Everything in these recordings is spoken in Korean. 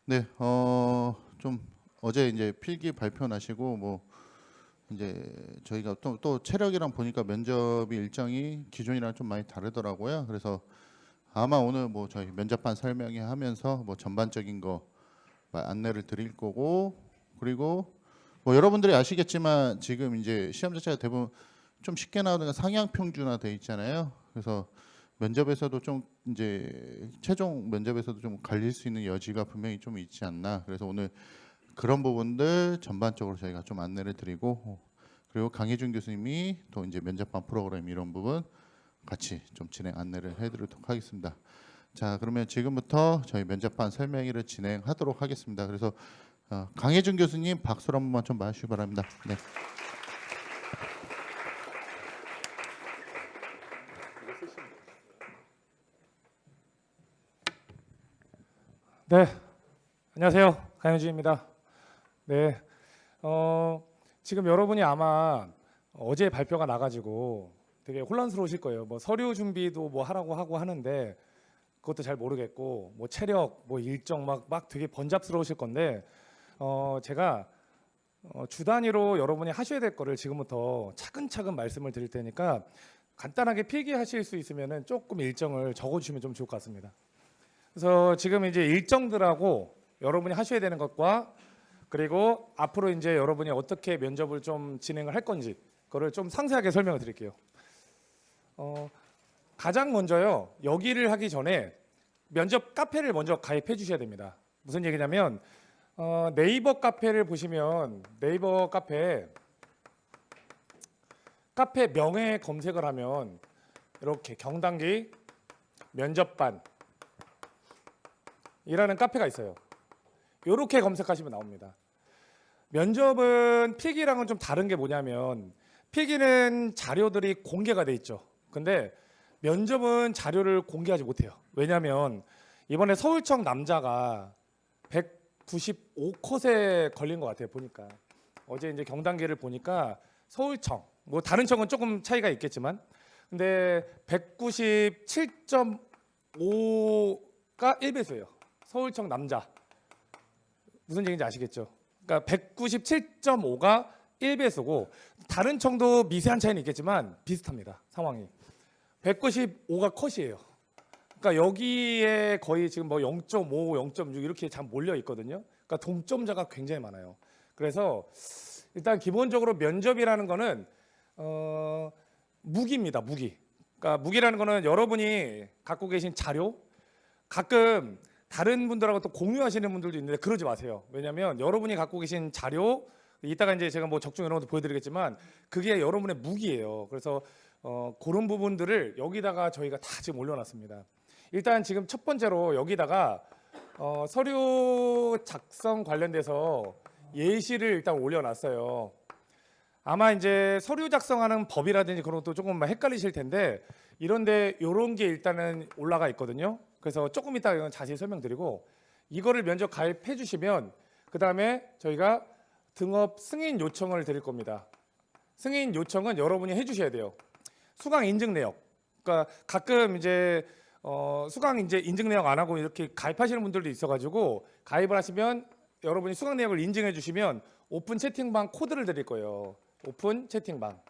네, 좀 어제 이제 필기 발표 나시고 뭐 이제 저희가 또 체력이랑 보니까 면접이 일정이 기존이랑 좀 많이 다르더라고요. 그래서 아마 오늘 뭐 저희 면접반 설명회 하면서 뭐 전반적인 거 안내를 드릴 거고, 그리고 뭐 여러분들이 아시겠지만 지금 이제 시험 자체가 대부분 좀 쉽게 나오는 건 상향 평준화 돼 있잖아요. 그래서 면접에서도 좀 이제 최종 면접에서도 좀 갈릴 수 있는 여지가 분명히 좀 있지 않나. 그래서 오늘 그런 부분들 전반적으로 저희가 좀 안내를 드리고, 그리고 강혜준 교수님이 또 이제 면접반 프로그램 이런 부분 같이 좀 진행 안내를 해드리도록 하겠습니다. 자, 그러면 지금부터 저희 면접반 설명회를 진행하도록 하겠습니다. 그래서 강혜준 교수님 박수로 한 번만 좀 봐주시기 바랍니다. 네. 네, 안녕하세요. 강현주입니다. 네, 지금 여러분이 아마 어제 발표가 나가지고 되게 혼란스러우실 거예요. 뭐 서류 준비도 뭐 하라고 하고 하는데 그것도 잘 모르겠고, 뭐 체력, 뭐 일정 막 되게 번잡스러우실 건데, 제가 주 단위로 여러분이 하셔야 될 거를 지금부터 차근차근 말씀을 드릴 테니까 간단하게 필기하실 수 있으면은 조금 일정을 적어주시면 좀 좋을 것 같습니다. 그래서 지금 이제 일정들하고 여러분이 하셔야 되는 것과 그리고 앞으로 이제 여러분이 어떻게 면접을 좀 진행을 할 건지 그거를 좀 상세하게 설명을 드릴게요. 가장 먼저요. 여기를 하기 전에 면접 카페를 먼저 가입해 주셔야 됩니다. 무슨 얘기냐면 네이버 카페를 보시면 네이버 카페 명예 검색을 하면 이렇게 경단기 면접반 이라는 카페가 있어요. 이렇게 검색하시면 나옵니다. 면접은 필기랑은 좀 다른 게 뭐냐면 필기는 자료들이 공개가 돼 있죠. 근데 면접은 자료를 공개하지 못해요. 왜냐하면 이번에 서울청 남자가 195컷에 걸린 것 같아요. 보니까 어제 이제 경단계를 보니까 서울청 뭐 다른 청은 조금 차이가 있겠지만 근데 197.5가 1배수예요. 서울청 남자 무슨 얘기인지 아시겠죠? 그러니까 197.5가 1배수고 다른 청도 미세한 차이는 있겠지만 비슷합니다. 상황이 195가 컷이에요. 그러니까 여기에 거의 지금 뭐 0.5, 0.6 이렇게 잘 몰려 있거든요. 그러니까 동점자가 굉장히 많아요. 그래서 일단 기본적으로 면접이라는 거는 무기입니다. 무기. 그러니까 무기라는 거는 여러분이 갖고 계신 자료 가끔 다른 분들하고 또 공유하시는 분들도 있는데 그러지 마세요. 왜냐하면 여러분이 갖고 계신 자료 이따가 이제 제가 뭐 적중 이런 것도 보여드리겠지만 그게 여러분의 무기예요. 그래서 그런 부분들을 여기다가 저희가 다 지금 올려놨습니다. 일단 지금 첫 번째로 여기다가 서류 작성 관련돼서 예시를 일단 올려놨어요. 아마 이제 서류 작성하는 법이라든지 그런 것도 조금 헷갈리실 텐데 이런데 이런 게 일단은 올라가 있거든요. 그래서 조금 이따 이건 자세히 설명드리고 이거를 면접 가입해 주시면 그 다음에 저희가 등업 승인 요청을 드릴 겁니다. 승인 요청은 여러분이 해주셔야 돼요. 수강 인증 내역. 그러니까 가끔 이제 수강 이제 인증 내역 안 하고 이렇게 가입하시는 분들도 있어가지고 가입을 하시면 여러분이 수강 내역을 인증해 주시면 오픈 채팅방 코드를 드릴 거예요. 오픈 채팅방.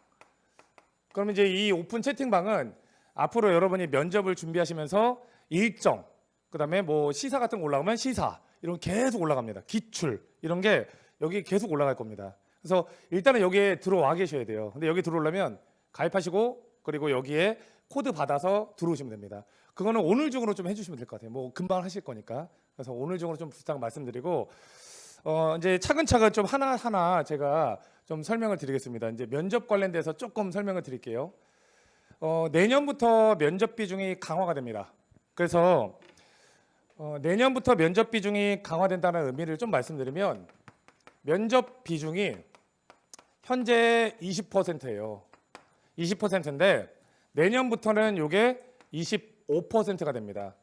그러면 이제 이 오픈 채팅방은 앞으로 여러분이 면접을 준비하시면서 일정, 그다음에 뭐 시사 같은 거 올라가면 시사 이런 게 계속 올라갑니다. 기출 이런 게 여기 계속 올라갈 겁니다. 그래서 일단은 여기에 들어와 계셔야 돼요. 근데 여기 들어오려면 가입하시고 그리고 여기에 코드 받아서 들어오시면 됩니다. 그거는 오늘 중으로 좀 해주시면 될 것 같아요. 뭐 금방 하실 거니까. 그래서 오늘 중으로 좀 부탁 말씀드리고 이제 차근차근 좀 하나하나 제가 좀 설명을 드리겠습니다. 이제 면접 관련돼서 조금 설명을 드릴게요. 내년부터 면접 비중이 강화가 됩니다. 그래서 내년부터 면접 비중이 강화된다는 의미를 좀 말씀드리면 면접 비중이 현재 20%예요. 20%인데 내년부터는 이게 25%가 됩니다.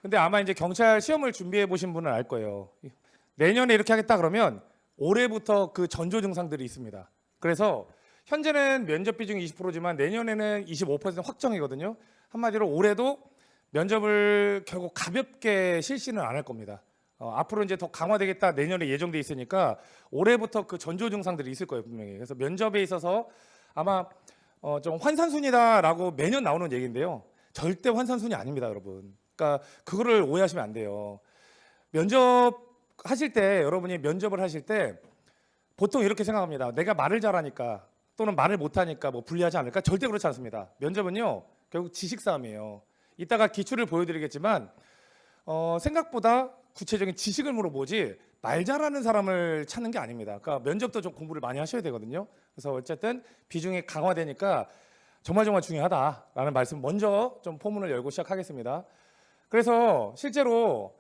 근데 아마 이제 경찰 시험을 준비해 보신 분은 알 거예요. 내년에 이렇게 하겠다 그러면 올해부터 그 전조 증상들이 있습니다. 그래서 현재는 면접 비중이 20%지만 내년에는 25% 확정이거든요. 한마디로 올해도 면접을 결국 가볍게 실시는 안 할 겁니다. 앞으로 이제 더 강화되겠다 내년에 예정돼 있으니까 올해부터 그 전조 증상들이 있을 거예요 분명히. 그래서 면접에 있어서 아마 좀 환산순이다라고 매년 나오는 얘기인데요. 절대 환산순이 아닙니다, 여러분. 그러니까 그거를 오해하시면 안 돼요. 면접 하실 때 여러분이 면접을 하실 때 보통 이렇게 생각합니다. 내가 말을 잘하니까 또는 말을 못하니까 뭐 불리하지 않을까? 절대 그렇지 않습니다. 면접은요 결국 지식 싸움이에요. 이따가 기출을 보여드리겠지만 생각보다 구체적인 지식을 물어보지 말 잘하는 사람을 찾는 게 아닙니다. 그러니까 면접도 좀 공부를 많이 하셔야 되거든요. 그래서 어쨌든 비중이 강화되니까 정말 중요하다라는 말씀 먼저 좀 포문을 열고 시작하겠습니다. 그래서 실제로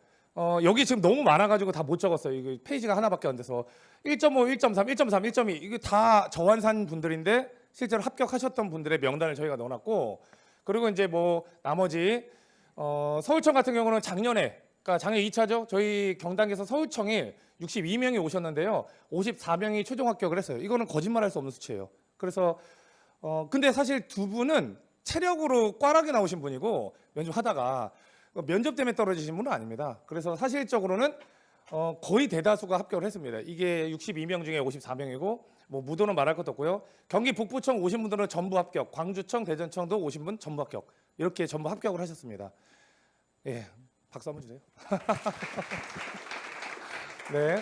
여기 지금 너무 많아가지고 다 못 적었어요. 이거 페이지가 하나밖에 안 돼서 1.5, 1.3, 1.3, 1.2 이게 다 저환산 분들인데 실제로 합격하셨던 분들의 명단을 저희가 넣어놨고 그리고 이제 뭐 나머지 서울청 같은 경우는 작년에 그러니까 작년 2차죠. 저희 경단계에서 서울청이 62명이 오셨는데요. 54명이 최종 합격을 했어요. 이거는 거짓말할 수 없는 수치예요. 그래서 근데 사실 두 분은 체력으로 꽈락이 나오신 분이고 면접하다가 면접 때문에 떨어지신 분은 아닙니다. 그래서 사실적으로는 거의 대다수가 합격을 했습니다. 이게 62명 중에 54명이고 뭐 무도는 말할 것도 없고요. 경기 북부청 오신 분들은 전부 합격, 광주청, 대전청도 오신 분 전부 합격. 이렇게 전부 합격을 하셨습니다. 예, 박수 한번 주세요. 네.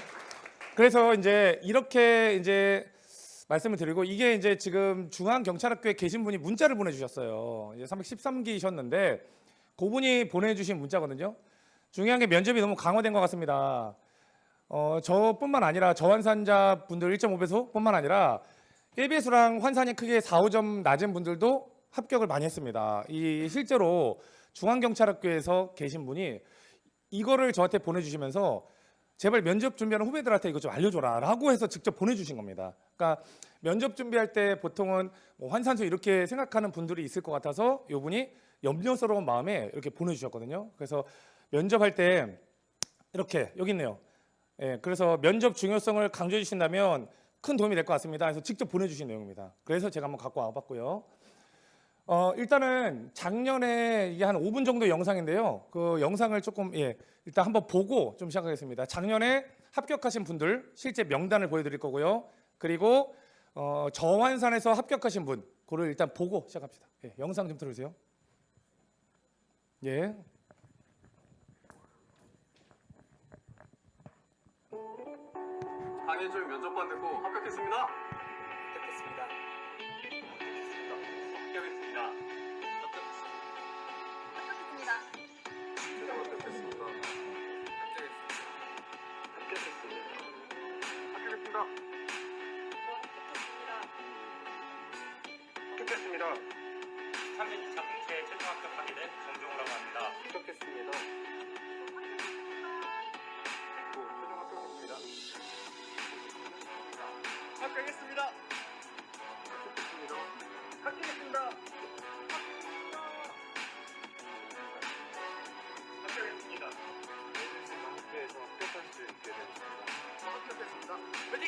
그래서 이제 이렇게 이제 말씀을 드리고 이게 이제 지금 중앙경찰학교에 계신 분이 문자를 보내주셨어요. 이제 313기셨는데 그분이 보내주신 문자거든요. 중요한 게 면접이 너무 강화된 것 같습니다. 저뿐만 아니라 저환산자 분들 1.5배수뿐만 아니라 1배수랑 환산이 크게 4, 5점 낮은 분들도 합격을 많이 했습니다. 이 실제로 중앙경찰학교에서 계신 분이 이거를 저한테 보내주시면서 제발 면접 준비하는 후배들한테 이거 좀 알려줘라 라고 해서 직접 보내주신 겁니다. 그러니까 면접 준비할 때 보통은 뭐 환산수 이렇게 생각하는 분들이 있을 것 같아서 이분이 염려스러운 마음에 이렇게 보내주셨거든요. 그래서 면접할 때 이렇게 여기 있네요. 예, 그래서 면접 중요성을 강조해 주신다면 큰 도움이 될 것 같습니다. 그래서 직접 보내주신 내용입니다. 그래서 제가 한번 갖고 와봤고요. 일단은 작년에 이게 한 5분 정도 영상인데요. 그 영상을 조금 일단 한번 보고 좀 시작하겠습니다. 작년에 합격하신 분들 실제 명단을 보여드릴 거고요. 그리고 저환산에서 합격하신 분 그걸 일단 보고 시작합시다. 예, 영상 좀 들어주세요. 예. 강의줄 면접반 듣고 합격했습니다. 합격했습니다. 합격했습니다. 합격했습니다. 합격했습니다. 합격했습니다. 합격했습니다. 3년 2차 공채 최종 합격하게 된 정종우라고 합니다. 합격했습니다. 최종 합격했습니다. 합격했습니다. 합격했습니다. 합격했습니다. 합격했습니다. 학교에서 합격할 수 있게 됐습니다. 합격했습니다. 화이팅!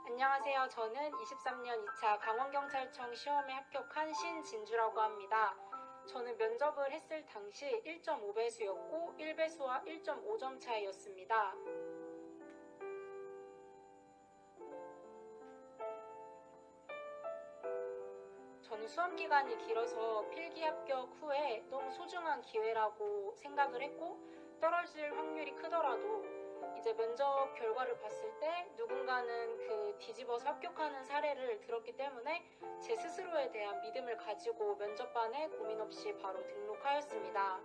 안녕하세요. 저는 23년 2차 강원경찰청 시험에 합격한 신진주라고 합니다. 저는 면접을 했을 당시 1.5배수였고 1배수와 1.5점 차이였습니다. 저는 수험 기간이 길어서 필기 합격 후에 너무 소중한 기회라고 생각을 했고 떨어질 확률이 크더라도 이제 면접 결과를 봤을 때 누군가는 그 뒤집어서 합격하는 사례를 들었기 때문에 제 스스로에 대한 믿음을 가지고 면접반에 고민 없이 바로 등록하였습니다.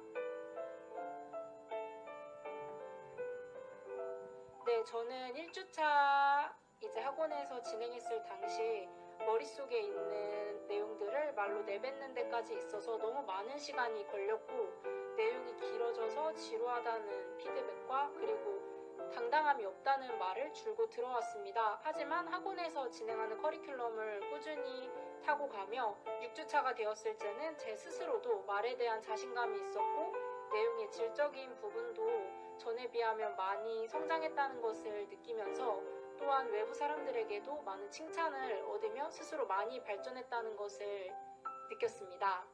네, 네, 저는 1주차 이제 학원에서 진행했을 당시 머릿속에 있는 내용들을 말로 내뱉는 데까지 있어서 너무 많은 시간이 걸렸고 내용이 길어져서 지루하다는 피드백과 그리고 당당함이 없다는 말을 줄곧 들어왔습니다. 하지만 학원에서 진행하는 커리큘럼을 꾸준히 타고 가며 6주차가 되었을 때는 제 스스로도 말에 대한 자신감이 있었고 내용의 질적인 부분도 전에 비하면 많이 성장했다는 것을 느끼면서 또한 외부 사람들에게도 많은 칭찬을 얻으며 스스로 많이 발전했다는 것을 느꼈습니다.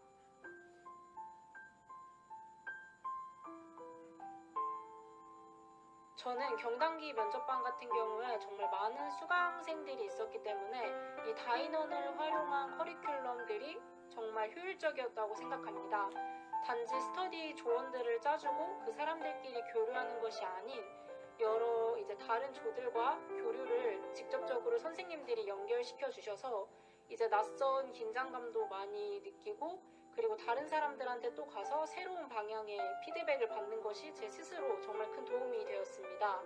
저는 경단기 면접반 같은 경우에 정말 많은 수강생들이 있었기 때문에 이 다인원을 활용한 커리큘럼들이 정말 효율적이었다고 생각합니다. 단지 스터디 조언들을 짜주고 그 사람들끼리 교류하는 것이 아닌 여러 이제 다른 조들과 교류를 직접적으로 선생님들이 연결시켜 주셔서 이제 낯선 긴장감도 많이 느끼고 그리고 다른 사람들한테 또 가서 새로운 방향의 피드백을 받는 것이 제 스스로 정말 큰 도움이 되었습니다.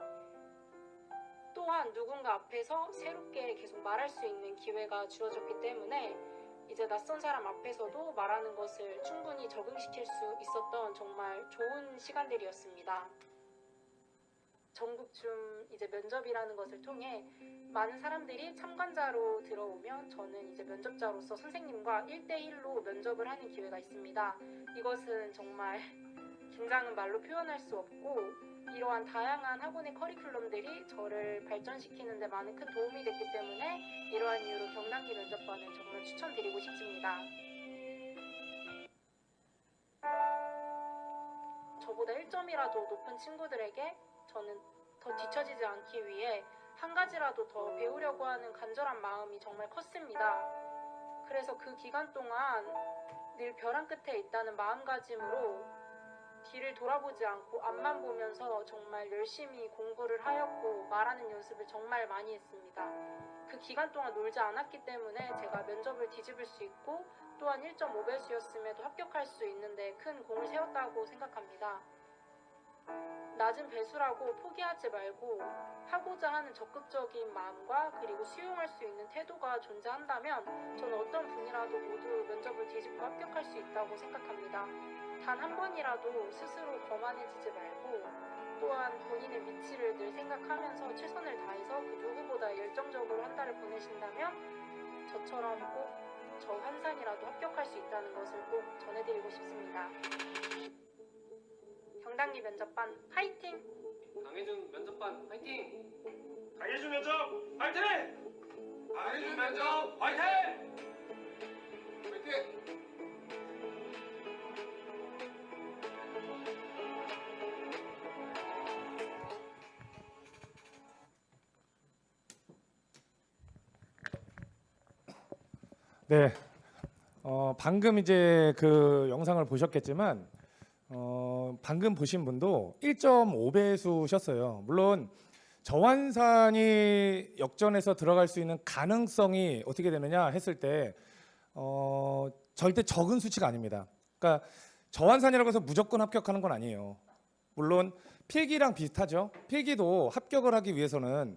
또한 누군가 앞에서 새롭게 계속 말할 수 있는 기회가 주어졌기 때문에 이제 낯선 사람 앞에서도 말하는 것을 충분히 적응시킬 수 있었던 정말 좋은 시간들이었습니다. 전국중 이제 면접이라는 것을 통해 많은 사람들이 참관자로 들어오면 저는 이제 면접자로서 선생님과 1대1로 면접을 하는 기회가 있습니다. 이것은 정말 긴장은 말로 표현할 수 없고 이러한 다양한 학원의 커리큘럼들이 저를 발전시키는 데 많은 큰 도움이 됐기 때문에 이러한 이유로 경단기 면접반을 정말 추천드리고 싶습니다. 저보다 1점이라도 높은 친구들에게 저는 더 뒤처지지 않기 위해 한 가지라도 더 배우려고 하는 간절한 마음이 정말 컸습니다. 그래서 그 기간 동안 늘 벼랑 끝에 있다는 마음가짐으로 뒤를 돌아보지 않고 앞만 보면서 정말 열심히 공부를 하였고 말하는 연습을 정말 많이 했습니다. 그 기간 동안 놀지 않았기 때문에 제가 면접을 뒤집을 수 있고 또한 1.5배수였음에도 합격할 수 있는데 큰 공을 세웠다고 생각합니다. 낮은 배수라고 포기하지 말고 하고자 하는 적극적인 마음과 그리고 수용할 수 있는 태도가 존재한다면 저는 어떤 분이라도 모두 면접을 뒤집고 합격할 수 있다고 생각합니다. 단 한 번이라도 스스로 거만해지지 말고 또한 본인의 위치를 늘 생각하면서 최선을 다해서 그 누구보다 열정적으로 한 달을 보내신다면 저처럼 꼭 저 한산이라도 합격할 수 있다는 것을 꼭 전해드리고 싶습니다. 경단기 면접반 파이팅! 강혜준 면접반 화이팅! 강혜준 면접 화이팅! 강혜준 면접 화이팅! 화이팅! 네, 방금 이제 그 영상을 보셨겠지만 방금 보신 분도 1.5배수셨어요. 물론 저환산이 역전해서 들어갈 수 있는 가능성이 어떻게 되느냐 했을 때 절대 적은 수치가 아닙니다. 그러니까 저환산이라고 해서 무조건 합격하는 건 아니에요. 물론 필기랑 비슷하죠. 필기도 합격을 하기 위해서는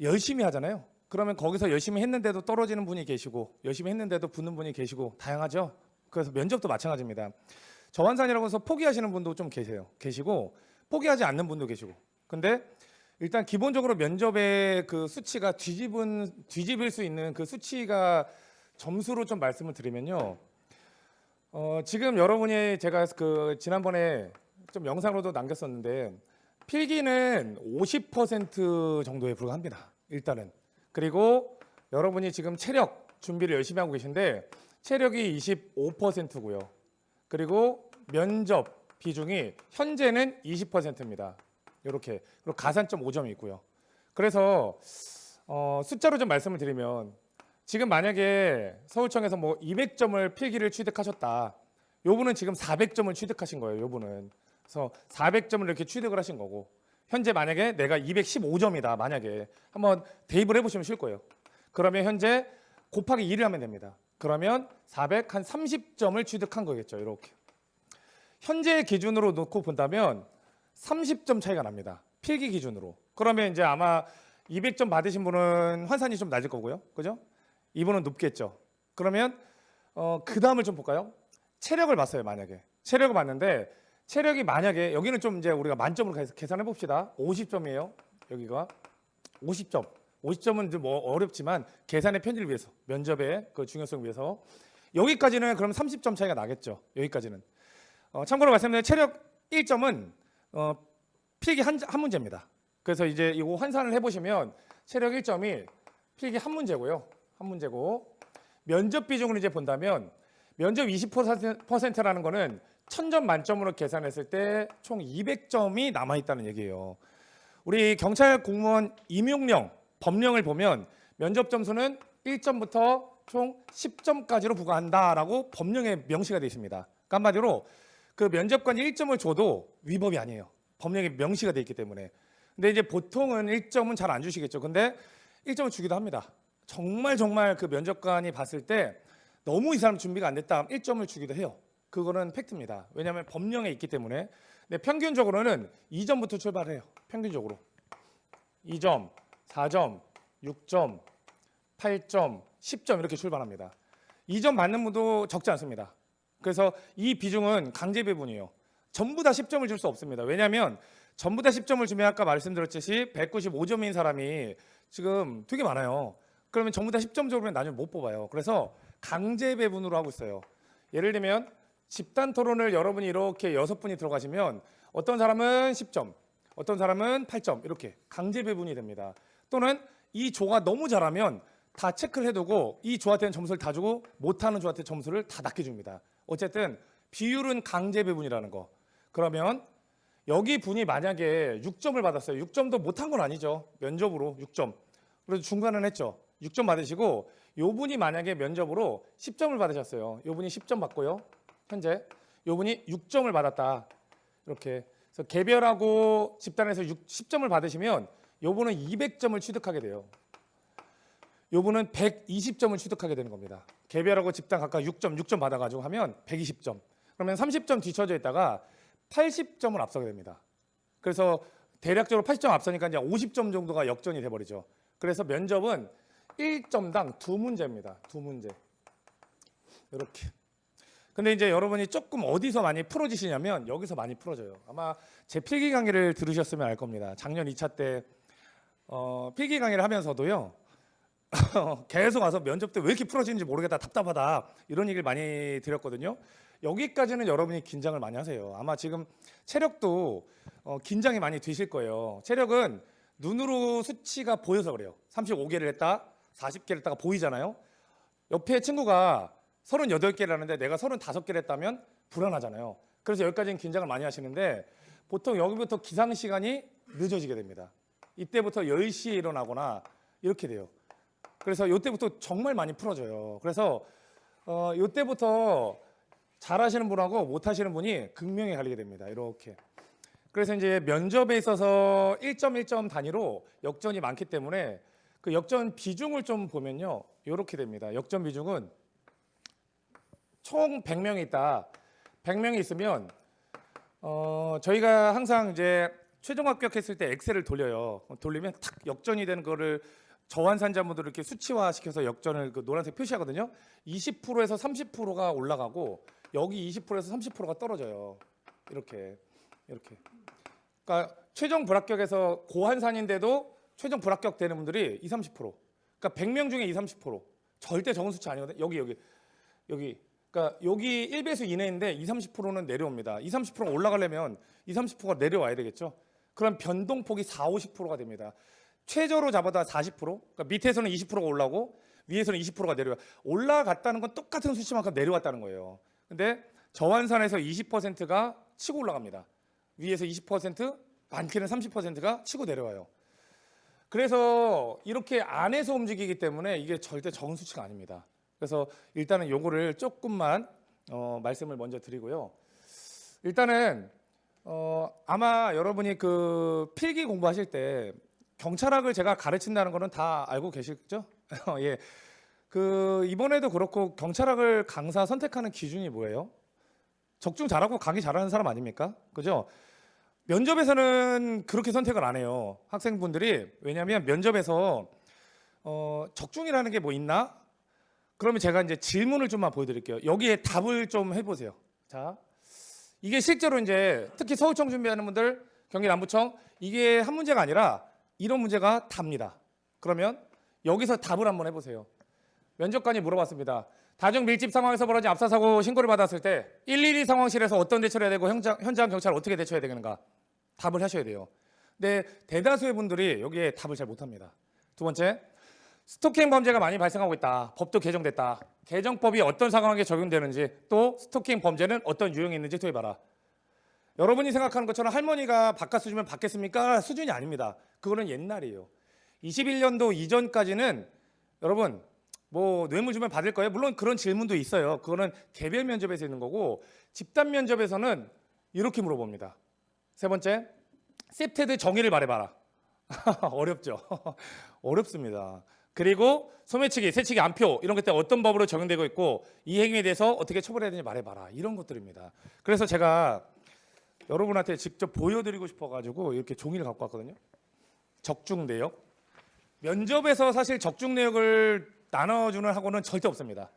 열심히 하잖아요. 그러면 거기서 열심히 했는데도 떨어지는 분이 계시고 열심히 했는데도 붙는 분이 계시고 다양하죠. 그래서 면접도 마찬가지입니다. 저환산이라고 해서 포기하시는 분도 좀 계시고 포기하지 않는 분도 계시고. 근데 일단 기본적으로 면접의 그 수치가 뒤집을 수 있는 그 수치가 점수로 좀 말씀을 드리면요. 지금 여러분이 제가 그 지난번에 좀 영상으로도 남겼었는데 필기는 50% 정도에 불과합니다. 일단은. 그리고 여러분이 지금 체력 준비를 열심히 하고 계신데 체력이 25%고요. 그리고 면접 비중이 현재는 20%입니다. 이렇게. 그리고 가산점 5점이 있고요. 그래서 숫자로 좀 말씀을 드리면 지금 만약에 서울청에서 뭐 200점을 필기를 취득하셨다. 요분은 지금 400점을 취득하신 거예요. 요분은. 그래서 400점을 이렇게 취득을 하신 거고 현재 만약에 내가 215점이다. 만약에 한번 대입을 해보시면 쉬울 거예요. 그러면 현재 곱하기 2를 하면 됩니다. 그러면 400, 한 30점을 취득한 거겠죠. 이렇게. 현재 기준으로 놓고 본다면 30점 차이가 납니다. 필기 기준으로. 그러면 이제 아마 200점 받으신 분은 환산이 좀 낮을 거고요. 그죠? 이분은 높겠죠. 그러면 그 다음을 좀 볼까요? 체력을 봤어요. 만약에 체력을 봤는데 체력이 만약에 여기는 좀 이제 우리가 만점으로 계산해 봅시다. 50점이에요. 여기가 50점. 50점은 이제 뭐 어렵지만 계산의 편의를 위해서, 면접의 그 중요성을 위해서 여기까지는 그럼 30점 차이가 나겠죠. 여기까지는. 참고로 말씀드리면 체력 1점은 필기 한 문제입니다. 그래서 이제 이거 환산을 해보시면 체력 1점이 필기 한 문제고요. 한 문제고 면접 비중을 이제 본다면 면접 20%라는 거는 1000점 만점으로 계산했을 때 총 200점이 남아있다는 얘기예요. 우리 경찰 공무원 임용령, 법령을 보면 면접 점수는 1점부터 총 10점까지로 부과한다라고 법령에 명시가 되어 있습니다. 그러니까 한마디로 그 면접관이 1점을 줘도 위법이 아니에요. 법령에 명시가 되어 있기 때문에. 근데 이제 보통은 1점은 잘 안 주시겠죠. 근데 1점을 주기도 합니다. 정말 그 면접관이 봤을 때 너무 이 사람 준비가 안 됐다 하면 1점을 주기도 해요. 그거는 팩트입니다. 왜냐하면 법령에 있기 때문에. 근데 평균적으로는 2점부터 출발해요. 평균적으로 2점, 4점, 6점, 8점, 10점 이렇게 출발합니다. 2점 받는 분도 적지 않습니다. 그래서 이 비중은 강제 배분이에요. 전부 다 10점을 줄 수 없습니다. 왜냐하면 전부 다 10점을 주면 아까 말씀드렸듯이 195점인 사람이 지금 되게 많아요. 그러면 전부 다 10점 줘보면 나중에 못 뽑아요. 그래서 강제 배분으로 하고 있어요. 예를 들면 집단 토론을 여러분이 이렇게 6분이 들어가시면 어떤 사람은 10점, 어떤 사람은 8점 이렇게 강제 배분이 됩니다. 또는 이 조가 너무 잘하면 다 체크를 해두고 이 조한테는 점수를 다 주고 못하는 조한테 점수를 다 낮게 줍니다. 어쨌든 비율은 강제 배분이라는 거. 그러면 여기 분이 만약에 6점을 받았어요. 6점도 못한 건 아니죠. 면접으로 6점. 그래서 중간은 했죠. 6점 받으시고 요 분이 만약에 면접으로 10점을 받으셨어요. 요 분이 10점 받고요. 현재 요 분이 6점을 받았다. 이렇게. 그래서 개별하고 집단에서 10점을 받으시면 요 분은 200점을 취득하게 돼요. 요 분은 120점을 취득하게 되는 겁니다. 개별하고 집단 각각 6점 받아가지고 하면 120점. 그러면 30점 뒤쳐져 있다가 80점을 앞서게 됩니다. 그래서 대략적으로 80점 앞서니까 이제 50점 정도가 역전이 돼버리죠. 그래서 면접은 1점당 2문제입니다. 2문제. 이렇게. 근데 이제 여러분이 조금 어디서 많이 풀어지시냐면 여기서 많이 풀어져요. 아마 제 필기 강의를 들으셨으면 알 겁니다. 작년 2차 때 필기 강의를 하면서도요. 계속 와서 면접 때 왜 이렇게 풀어지는지 모르겠다, 답답하다 이런 얘기를 많이 드렸거든요. 여기까지는 여러분이 긴장을 많이 하세요. 아마 지금 체력도 긴장이 많이 되실 거예요. 체력은 눈으로 수치가 보여서 그래요. 35개를 했다, 40개를 했다가 보이잖아요. 옆에 친구가 38개를 하는데 내가 35개를 했다면 불안하잖아요. 그래서 여기까지는 긴장을 많이 하시는데 보통 여기부터 기상 시간이 늦어지게 됩니다. 이때부터 10시에 일어나거나 이렇게 돼요. 그래서 이때부터 정말 많이 풀어져요. 그래서 이때부터 잘하시는 분하고 못하시는 분이 극명히 갈리게 됩니다. 이렇게. 그래서 이제 면접에 있어서 1점 1점 단위로 역전이 많기 때문에 그 역전 비중을 좀 보면요. 이렇게 됩니다. 역전 비중은 총 100명이 있다. 100명이 있으면 저희가 항상 이제 최종 합격했을 때 엑셀을 돌려요. 돌리면 탁 역전이 되는 거를 저환산자분들을 이렇게 수치화시켜서 역전을 그 노란색 표시하거든요. 20%에서 30%가 올라가고 여기 20%에서 30%가 떨어져요. 이렇게. 그러니까 최종 불합격에서 고환산인데도 최종 불합격 되는 분들이 20, 30%. 그러니까 100명 중에 20, 30%. 절대 적은 수치 아니거든요. 여기. 그러니까 여기 1배수 이내인데 20, 30%는 내려옵니다. 20, 30%가 올라가려면 20, 30%가 내려와야 되겠죠. 그럼 변동폭이 40, 50%가 됩니다. 최저로 잡아다 40%, 그러니까 밑에서는 20%가 올라오고 위에서는 20%가 내려와. 올라갔다는 건 똑같은 수치만큼 내려왔다는 거예요. 근데 저환산에서 20%가 치고 올라갑니다. 위에서 20%, 많게는 30%가 치고 내려와요. 그래서 이렇게 안에서 움직이기 때문에 이게 절대 적은 수치가 아닙니다. 그래서 일단은 요거를 조금만 말씀을 먼저 드리고요. 일단은 아마 여러분이 그 필기 공부하실 때 경찰학을 제가 가르친다는 거는 다 알고 계시죠? 예. 그 이번에도 그렇고 경찰학을 강사 선택하는 기준이 뭐예요? 적중 잘하고 강의 잘하는 사람 아닙니까? 그죠? 면접에서는 그렇게 선택을 안 해요. 학생분들이. 왜냐하면 면접에서 적중이라는 게 뭐 있나? 그러면 제가 이제 질문을 좀만 보여드릴게요. 여기에 답을 좀 해보세요. 자, 이게 실제로 이제 특히 서울청 준비하는 분들, 경기 남부청 이게 한 문제가 아니라 이런 문제가 답니다. 그러면 여기서 답을 한번 해보세요. 면접관이 물어봤습니다. 다중 밀집 상황에서 벌어진 압사 사고 신고를 받았을 때 112 상황실에서 어떤 대처를 해야 되고 현장 경찰 어떻게 대처해야 되는가? 답을 하셔야 돼요. 근데 대다수의 분들이 여기에 답을 잘 못합니다. 두 번째, 스토킹 범죄가 많이 발생하고 있다. 법도 개정됐다. 개정법이 어떤 상황에 적용되는지 또 스토킹 범죄는 어떤 유형이 있는지 토해봐라. 여러분이 생각하는 것처럼 할머니가 바깥 주면 받겠습니까? 수준이 아닙니다. 그거는 옛날이에요. 21년도 이전까지는 여러분 뭐 뇌물 주면 받을 거예요? 물론 그런 질문도 있어요. 그거는 개별 면접에서 있는 거고 집단 면접에서는 이렇게 물어봅니다. 세 번째, 셉테드 정의를 말해봐라. 어렵죠. 어렵습니다. 그리고 소매치기, 새치기, 안표 이런 것들 어떤 법으로 적용되고 있고 이 행위에 대해서 어떻게 처벌해야 되는지 말해봐라. 이런 것들입니다. 그래서 제가 여러분한테 직접 보여드리고 싶어가지고 이렇게 종이를 갖고 왔거든요. 적중 내역. 면접에서 사실 적중 내역을 나눠주는 학원은 절대 없습니다.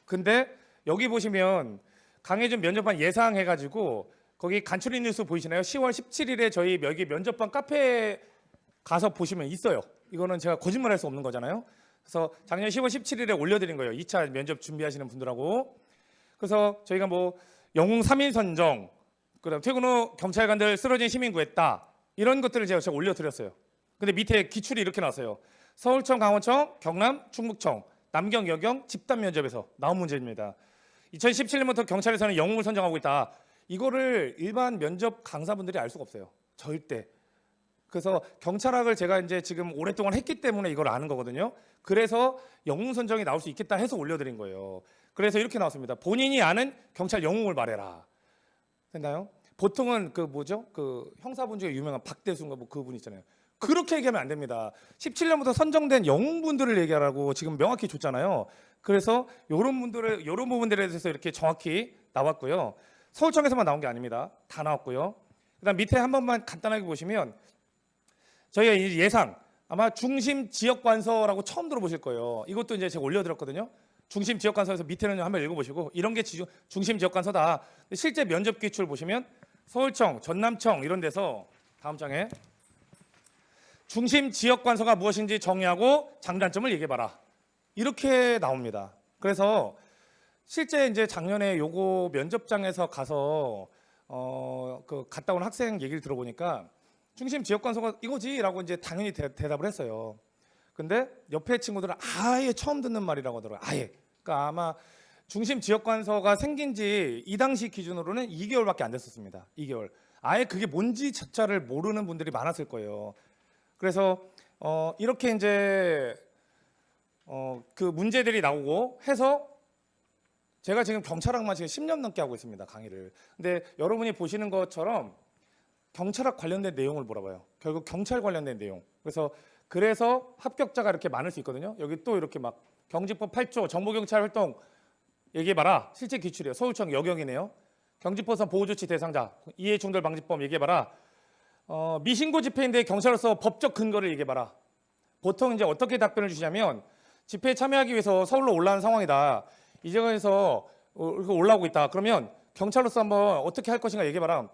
근데 여기 보시면 강혜준 면접반 예상해가지고 거기 간추린 뉴스 보이시나요? 10월 17일에 저희 여기 면접반 카페에 가서 보시면 있어요. 이거는 제가 거짓말할 수 없는 거잖아요. 그래서 작년 10월 17일에 올려드린 거예요. 2차 면접 준비하시는 분들하고. 그래서 저희가 뭐 영웅 3인 선정, 그다음 퇴근 후 경찰관들 쓰러진 시민 구했다 이런 것들을 제가 올려드렸어요. 근데 밑에 기출이 이렇게 나왔어요. 서울청, 강원청, 경남, 충북청, 남경, 여경 집단 면접에서 나온 문제입니다. 2017년부터 경찰에서는 영웅을 선정하고 있다. 이거를 일반 면접 강사분들이 알 수가 없어요. 절대. 그래서 경찰학을 제가 이제 지금 오랫동안 했기 때문에 이걸 아는 거거든요. 그래서 영웅 선정이 나올 수 있겠다 해서 올려드린 거예요. 그래서 이렇게 나왔습니다. 본인이 아는 경찰 영웅을 말해라. 됐나요? 보통은 그 뭐죠? 그 형사분 중에 유명한 박대수인가 뭐 그분 있잖아요. 그렇게 얘기하면 안 됩니다. 17년부터 선정된 영웅분들을 얘기하라고 지금 명확히 줬잖아요. 그래서 이런 부분들에 대해서 이렇게 정확히 나왔고요. 서울청에서만 나온 게 아닙니다. 다 나왔고요. 그다음 밑에 한 번만 간단하게 보시면 저희가 이 예상 아마 중심 지역 관서라고 처음 들어보실 거예요. 이것도 이제 제가 올려드렸거든요. 중심 지역 관서에서 밑에는 한번 읽어보시고 이런 게 중심 지역 관서다. 실제 면접 기출 보시면 서울청, 전남청 이런 데서 다음 장에 중심 지역 관서가 무엇인지 정의하고 장단점을 얘기해봐라. 이렇게 나옵니다. 그래서 실제 이제 작년에 요거 면접장에서 가서 그 갔다 온 학생 얘기를 들어보니까 중심 지역 관서가 이거지라고 이제 당연히 대답을 했어요. 근데 옆에 친구들은 아예 처음 듣는 말이라고 하더라고요. 아예. 그러니까 아마 중심 지역 관서가 생긴 지 이 당시 기준으로는 2개월밖에 안 됐었습니다. 2개월. 아예 그게 뭔지 자체를 모르는 분들이 많았을 거예요. 그래서 이렇게 이제 그 문제들이 나오고 해서 제가 지금 경찰학만 지금 10년 넘게 하고 있습니다. 강의를. 근데 여러분이 보시는 것처럼 경찰학 관련된 내용을 물어봐요. 결국 경찰 관련된 내용. 그래서 합격자가 이렇게 많을 수 있거든요. 여기 또 이렇게 막 경직법 8조 정보경찰 활동 얘기해봐라. 실제 기출이에요. 서울청 여경이네요. 경직법상 보호조치 대상자 이해충돌 방지법 얘기해봐라. 미신고 집회인데 경찰로서 법적 근거를 얘기해봐라. 보통 이제 어떻게 답변을 주시냐면 집회에 참여하기 위해서 서울로 올라온 상황이다. 이 지역에서 올라오고 있다. 그러면 경찰로서 한번 어떻게 할 것인가 얘기해봐라.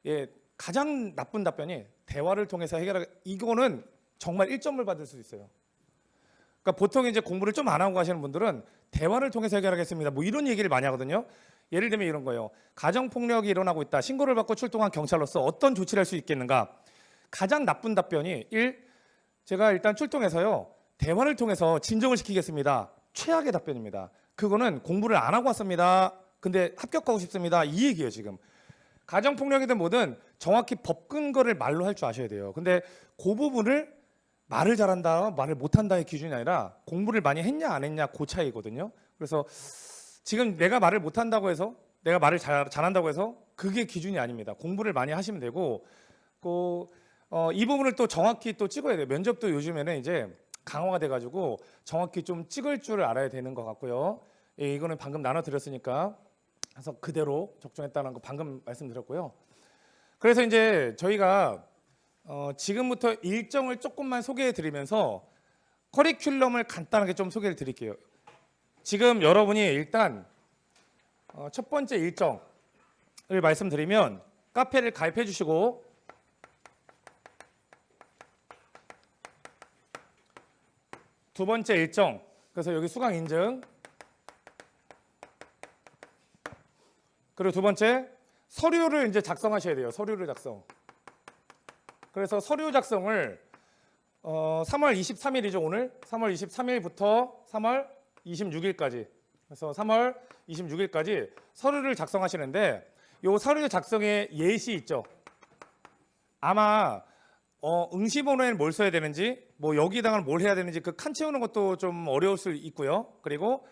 예, 가장 나쁜 답변이 대화를 통해서 해결하기. 이거는 정말 1점을 받을 수 있어요. 그러니까 보통 이제 공부를 좀 안 하고 가시는 분들은 대화를 통해서 해결하겠습니다. 뭐 이런 얘기를 많이 하거든요. 예를 들면 이런 거예요. 가정폭력이 일어나고 있다. 신고를 받고 출동한 경찰로서 어떤 조치를 할 수 있겠는가? 가장 나쁜 답변이 1. 제가 일단 출동해서요. 대화를 통해서 진정을 시키겠습니다. 최악의 답변입니다. 그거는 공부를 안 하고 왔습니다. 근데 합격하고 싶습니다. 이 얘기예요 지금. 가정폭력이든 뭐든 정확히 법 근거를 말로 할 줄 아셔야 돼요. 근데 그 부분을 말을 잘한다, 말을 못한다의 기준이 아니라 공부를 많이 했냐 안 했냐 그 차이거든요. 그래서 지금 내가 말을 못한다고 해서 내가 말을 잘한다고 해서 그게 기준이 아닙니다. 공부를 많이 하시면 되고 이 부분을 또 정확히 또 찍어야 돼요. 면접도 요즘에는 이제 강화가 돼가지고 정확히 좀 찍을 줄 알아야 되는 것 같고요. 예, 이거는 방금 나눠드렸으니까 그래서 그대로 적중했다는 거 방금 말씀드렸고요. 그래서 이제 저희가 지금부터 일정을 조금만 소개해 드리면서 커리큘럼을 간단하게 좀 소개를 드릴게요. 지금 여러분이 일단 첫 번째 일정을 말씀드리면 카페를 가입해 주시고 두 번째 일정, 그래서 여기 수강 인증, 그리고 두 번째 서류를 이제 작성하셔야 돼요. 서류를 작성. 그래서 서류 작성을 3월 23일이죠 오늘. 3월 23일부터 3월 26일까지. 그래서 3월 26일까지 서류를 작성하시는데 요 서류 작성의 예시 있죠. 아마 응시번호에는 뭘 써야 되는지, 뭐 여기다가 뭘 해야 되는지 그 칸 채우는 것도 좀 어려울 수 있고요. 그리고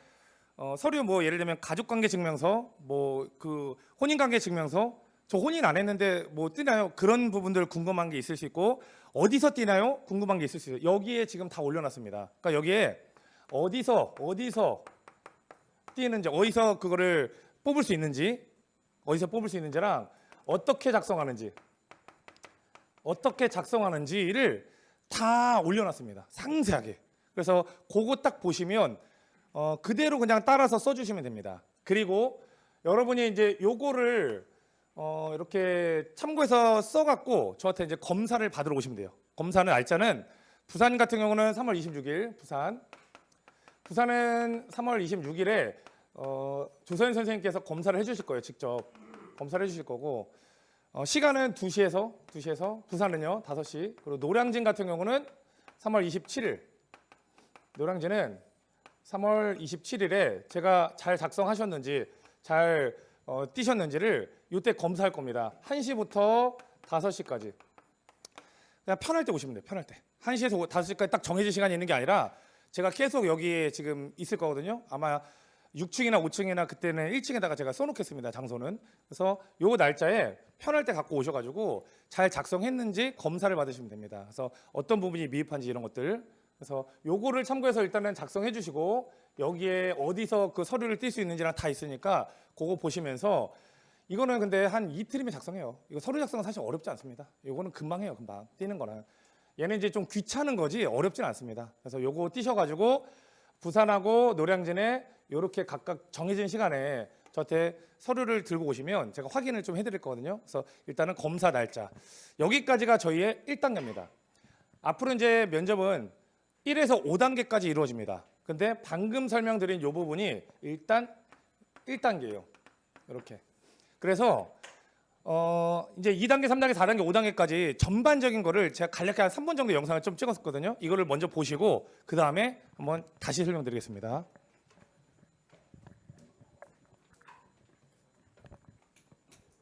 서류 뭐 예를 들면 가족관계 증명서, 뭐 그 혼인관계 증명서, 저 혼인 안 했는데 뭐 뜨나요? 그런 부분들 궁금한 게 있을 수 있고, 어디서 띄나요? 궁금한 게 있을 수 있어요. 여기에 지금 다 올려놨습니다. 그러니까 여기에 어디서 띄는지, 어디서 그거를 뽑을 수 있는지, 어디서 뽑을 수 있는지랑 어떻게 작성하는지를 다 올려놨습니다. 상세하게. 그래서 그거 딱 보시면 그대로 그냥 따라서 써주시면 됩니다. 그리고 여러분이 이제 요거를 이렇게 참고해서 써갖고 저한테 이제 검사를 받으러 오시면 돼요. 검사는 날짜는 부산 같은 경우는 3월 26일 부산은 3월 26일에 조서연 선생님께서 검사를 해주실 거예요. 직접 검사를 해주실 거고, 시간은 2시에서 부산은요 5시. 그리고 노량진 같은 경우는 3월 27일. 노량진은 3월 27일에 제가 잘 작성하셨는지 잘 띄셨는지를 이때 검사할 겁니다. 1시부터 5시까지. 그냥 편할 때 오시면 돼요. 편할 때. 1시에서 5시까지 딱 정해진 시간이 있는 게 아니라 제가 계속 여기에 지금 있을 거거든요. 아마 6층이나 5층이나 그때는 1층에다가 제가 써놓겠습니다. 장소는. 그래서 요 날짜에 편할 때 갖고 오셔가지고 잘 작성했는지 검사를 받으시면 됩니다. 그래서 어떤 부분이 미흡한지 이런 것들. 그래서 요거를 참고해서 일단은 작성해 주시고, 여기에 어디서 그 서류를 띌 수 있는지랑 다 있으니까 그거 보시면서, 이거는 근데 한 이틀이면 작성해요. 이거 서류 작성은 사실 어렵지 않습니다. 요거는 금방 해요. 금방 띄는 거는. 얘는 이제 좀 귀찮은 거지 어렵진 않습니다. 그래서 요거 띄셔가지고 부산하고 노량진에 이렇게 각각 정해진 시간에 저한테 서류를 들고 오시면 제가 확인을 좀 해드릴 거거든요. 그래서 일단은 검사 날짜, 여기까지가 저희의 1단계입니다. 앞으로 이제 면접은 1에서 5단계까지 이루어집니다. 근데 방금 설명드린 이 부분이 일단 1단계예요. 이렇게. 그래서 이제 2단계, 3단계, 4단계, 5단계까지 전반적인 거를 제가 간략하게 한 3분 정도 영상을 좀 찍었었거든요. 이거를 먼저 보시고 그 다음에 한번 다시 설명드리겠습니다.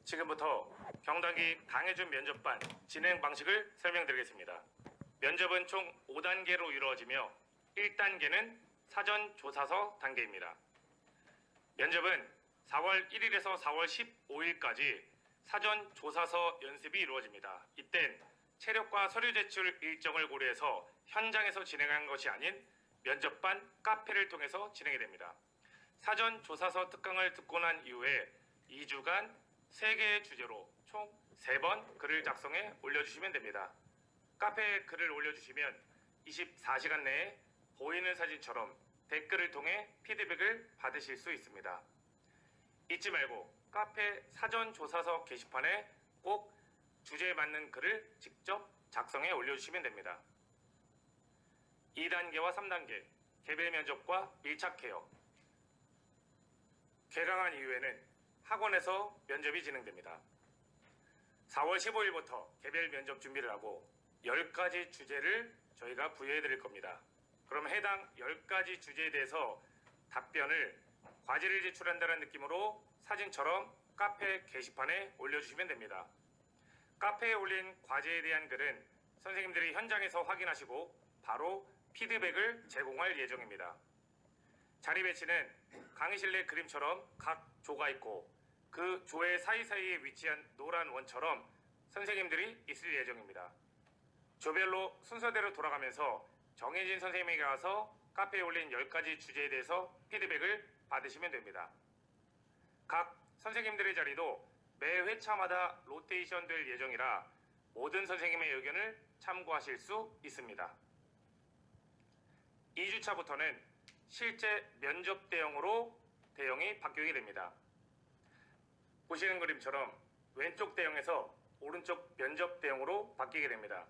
지금부터 경단기 강해준 면접반 진행 방식을 설명드리겠습니다. 면접은 총 5단계로 이루어지며 1단계는 사전 조사서 단계입니다. 면접은 4월 1일에서 4월 15일까지 사전 조사서 연습이 이루어집니다. 이땐 체력과 서류 제출 일정을 고려해서 현장에서 진행한 것이 아닌 면접반 카페를 통해서 진행이 됩니다. 사전 조사서 특강을 듣고 난 이후에 2주간 3개의 주제로 총 3번 글을 작성해 올려주시면 됩니다. 카페에 글을 올려주시면 24시간 내에 보이는 사진처럼 댓글을 통해 피드백을 받으실 수 있습니다. 잊지 말고 카페 사전 조사서 게시판에 꼭 주제에 맞는 글을 직접 작성해 올려주시면 됩니다. 2단계와 3단계 개별 면접과 밀착해요. 개강한 이후에는 학원에서 면접이 진행됩니다. 4월 15일부터 개별 면접 준비를 하고 10가지 주제를 저희가 부여해 드릴 겁니다. 그럼 해당 10가지 주제에 대해서 답변을 과제를 제출한다는 느낌으로 사진처럼 카페 게시판에 올려주시면 됩니다. 카페에 올린 과제에 대한 글은 선생님들이 현장에서 확인하시고 바로 피드백을 제공할 예정입니다. 자리 배치는 강의실 내 그림처럼 각 조가 있고 그 조의 사이사이에 위치한 노란 원처럼 선생님들이 있을 예정입니다. 조별로 순서대로 돌아가면서 정해진 선생님에게 가서 카페에 올린 10가지 주제에 대해서 피드백을 받으시면 됩니다. 각 선생님들의 자리도 매 회차마다 로테이션 될 예정이라 모든 선생님의 의견을 참고하실 수 있습니다. 2주차부터는 실제 면접 대형으로 대형이 바뀌게 됩니다. 보시는 그림처럼 왼쪽 대형에서 오른쪽 면접 대형으로 바뀌게 됩니다.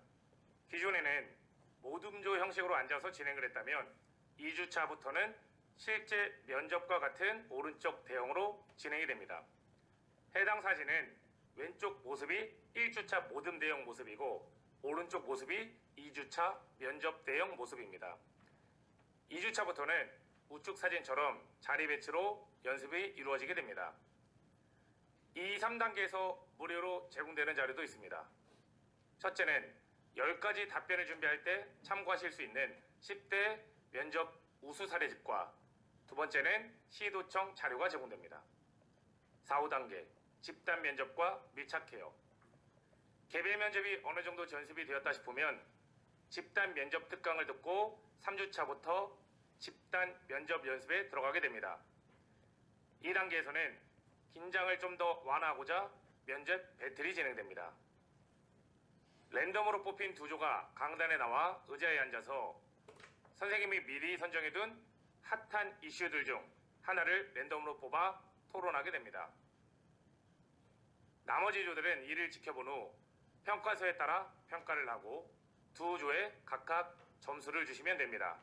기존에는 모둠조 형식으로 앉아서 진행을 했다면 2주차부터는 실제 면접과 같은 오른쪽 대형으로 진행이 됩니다. 해당 사진은 왼쪽 모습이 1주차 모둠 대형 모습이고 오른쪽 모습이 2주차 면접 대형 모습입니다. 2주차부터는 우측 사진처럼 자리 배치로 연습이 이루어지게 됩니다. 2, 3단계에서 무료로 제공되는 자료도 있습니다. 첫째는 10가지 답변을 준비할 때 참고하실 수 있는 10대 면접 우수 사례집과 두 번째는 시도청 자료가 제공됩니다. 4, 5단계 집단 면접과 밀착해요. 개별 면접이 어느 정도 전습이 되었다 싶으면 집단 면접 특강을 듣고 3주차부터 집단 면접 연습에 들어가게 됩니다. 2단계에서는 긴장을 좀 더 완화하고자 면접 배틀이 진행됩니다. 랜덤으로 뽑힌 두 조가 강단에 나와 의자에 앉아서 선생님이 미리 선정해둔 핫한 이슈들 중 하나를 랜덤으로 뽑아 토론하게 됩니다. 나머지 조들은 이를 지켜본 후 평가서에 따라 평가를 하고 두 조에 각각 점수를 주시면 됩니다.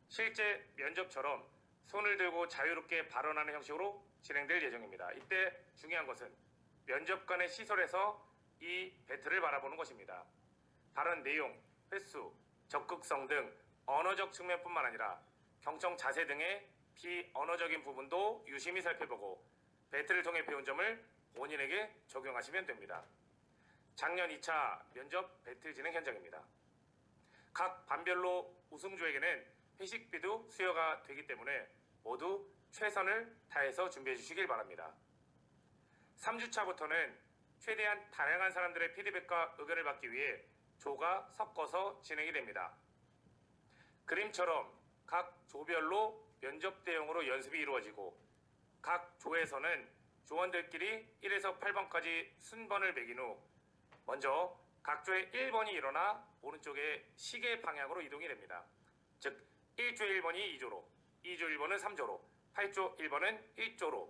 실제 면접처럼 손을 들고 자유롭게 발언하는 형식으로 진행될 예정입니다. 이때 중요한 것은 면접관의 시설에서 이 배틀을 바라보는 것입니다. 발언 내용, 횟수, 적극성 등 언어적 측면뿐만 아니라 경청 자세 등의 비언어적인 부분도 유심히 살펴보고 배틀을 통해 배운 점을 본인에게 적용하시면 됩니다. 작년 2차 면접 배틀 진행 현장입니다. 각 반별로 우승조에게는 회식비도 수여가 되기 때문에 모두 최선을 다해서 준비해 주시길 바랍니다. 3주차부터는 최대한 다양한 사람들의 피드백과 의견을 받기 위해 조가 섞어서 진행이 됩니다. 그림처럼 각 조별로 면접 대형으로 연습이 이루어지고 각 조에서는 조원들끼리 1에서 8번까지 순번을 매긴 후 먼저 각 조의 1번이 일어나 오른쪽에 시계 방향으로 이동이 됩니다. 즉 1조 1번이 2조로, 2조 1번은 3조로, 8조 1번은 1조로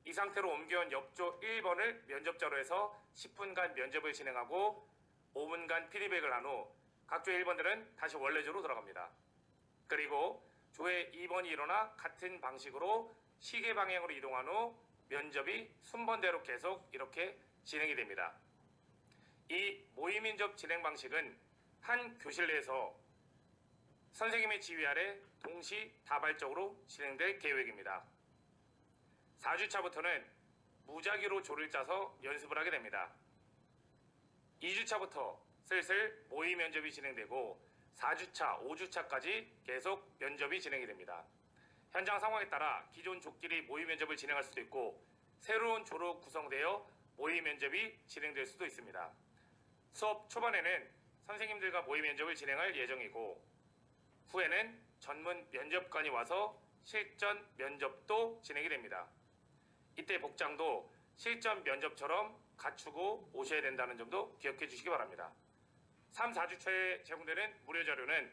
이 상태로 옮겨온 옆조 1번을 면접자로 해서 10분간 면접을 진행하고 5분간 피드백을 한 후 각 조의 1번들은 다시 원래조로 들어갑니다. 그리고 조의 2번이 일어나 같은 방식으로 시계 방향으로 이동한 후 면접이 순번대로 계속 이렇게 진행이 됩니다. 이 모의 면접 진행 방식은 한 교실 내에서 선생님의 지휘 아래 동시다발적으로 진행될 계획입니다. 4주차부터는 무작위로 조를 짜서 연습을 하게 됩니다. 2주차부터 슬슬 모의 면접이 진행되고 4주차, 5주차까지 계속 면접이 진행이 됩니다. 현장 상황에 따라 기존 조끼리 모의 면접을 진행할 수도 있고 새로운 조로 구성되어 모의 면접이 진행될 수도 있습니다. 수업 초반에는 선생님들과 모의 면접을 진행할 예정이고 후에는 전문 면접관이 와서 실전 면접도 진행이 됩니다. 이때 복장도 실전 면접처럼 갖추고 오셔야 된다는 점도 기억해 주시기 바랍니다. 3, 4주차에 제공되는 무료 자료는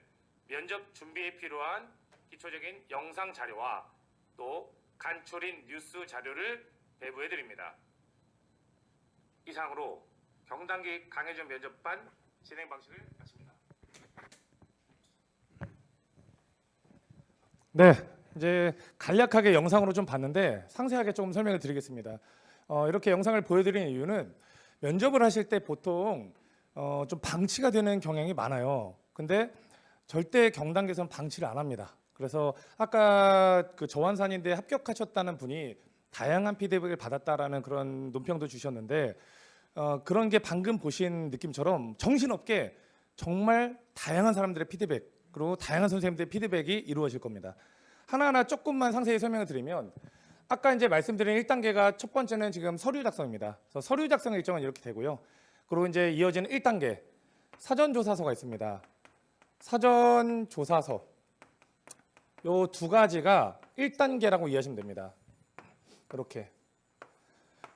면접 준비에 필요한 기초적인 영상 자료와 또 간추린 뉴스 자료를 배부해 드립니다. 이상으로 경단기 강혜준 면접반 진행 방식을 마칩니다. 네, 이제 간략하게 영상으로 좀 봤는데 상세하게 조금 설명을 드리겠습니다. 이렇게 영상을 보여드리는 이유는 면접을 하실 때 보통 좀 방치가 되는 경향이 많아요. 근데 절대 경단계에서는 방치를 안 합니다. 그래서 아까 그 저환산인데 합격하셨다는 분이 다양한 피드백을 받았다라는 그런 논평도 주셨는데 그런 게 방금 보신 느낌처럼 정신없게 정말 다양한 사람들의 피드백 그리고 다양한 선생님들의 피드백이 이루어질 겁니다. 하나하나 조금만 상세히 설명을 드리면 아까 이제 말씀드린 1단계가 첫 번째는 지금 서류 작성입니다. 그래서 서류 작성 일정은 이렇게 되고요. 그리고 이제 이어지는 1단계 사전 조사서가 있습니다. 사전 조사서 요 두 가지가 1단계라고 이해하시면 됩니다. 이렇게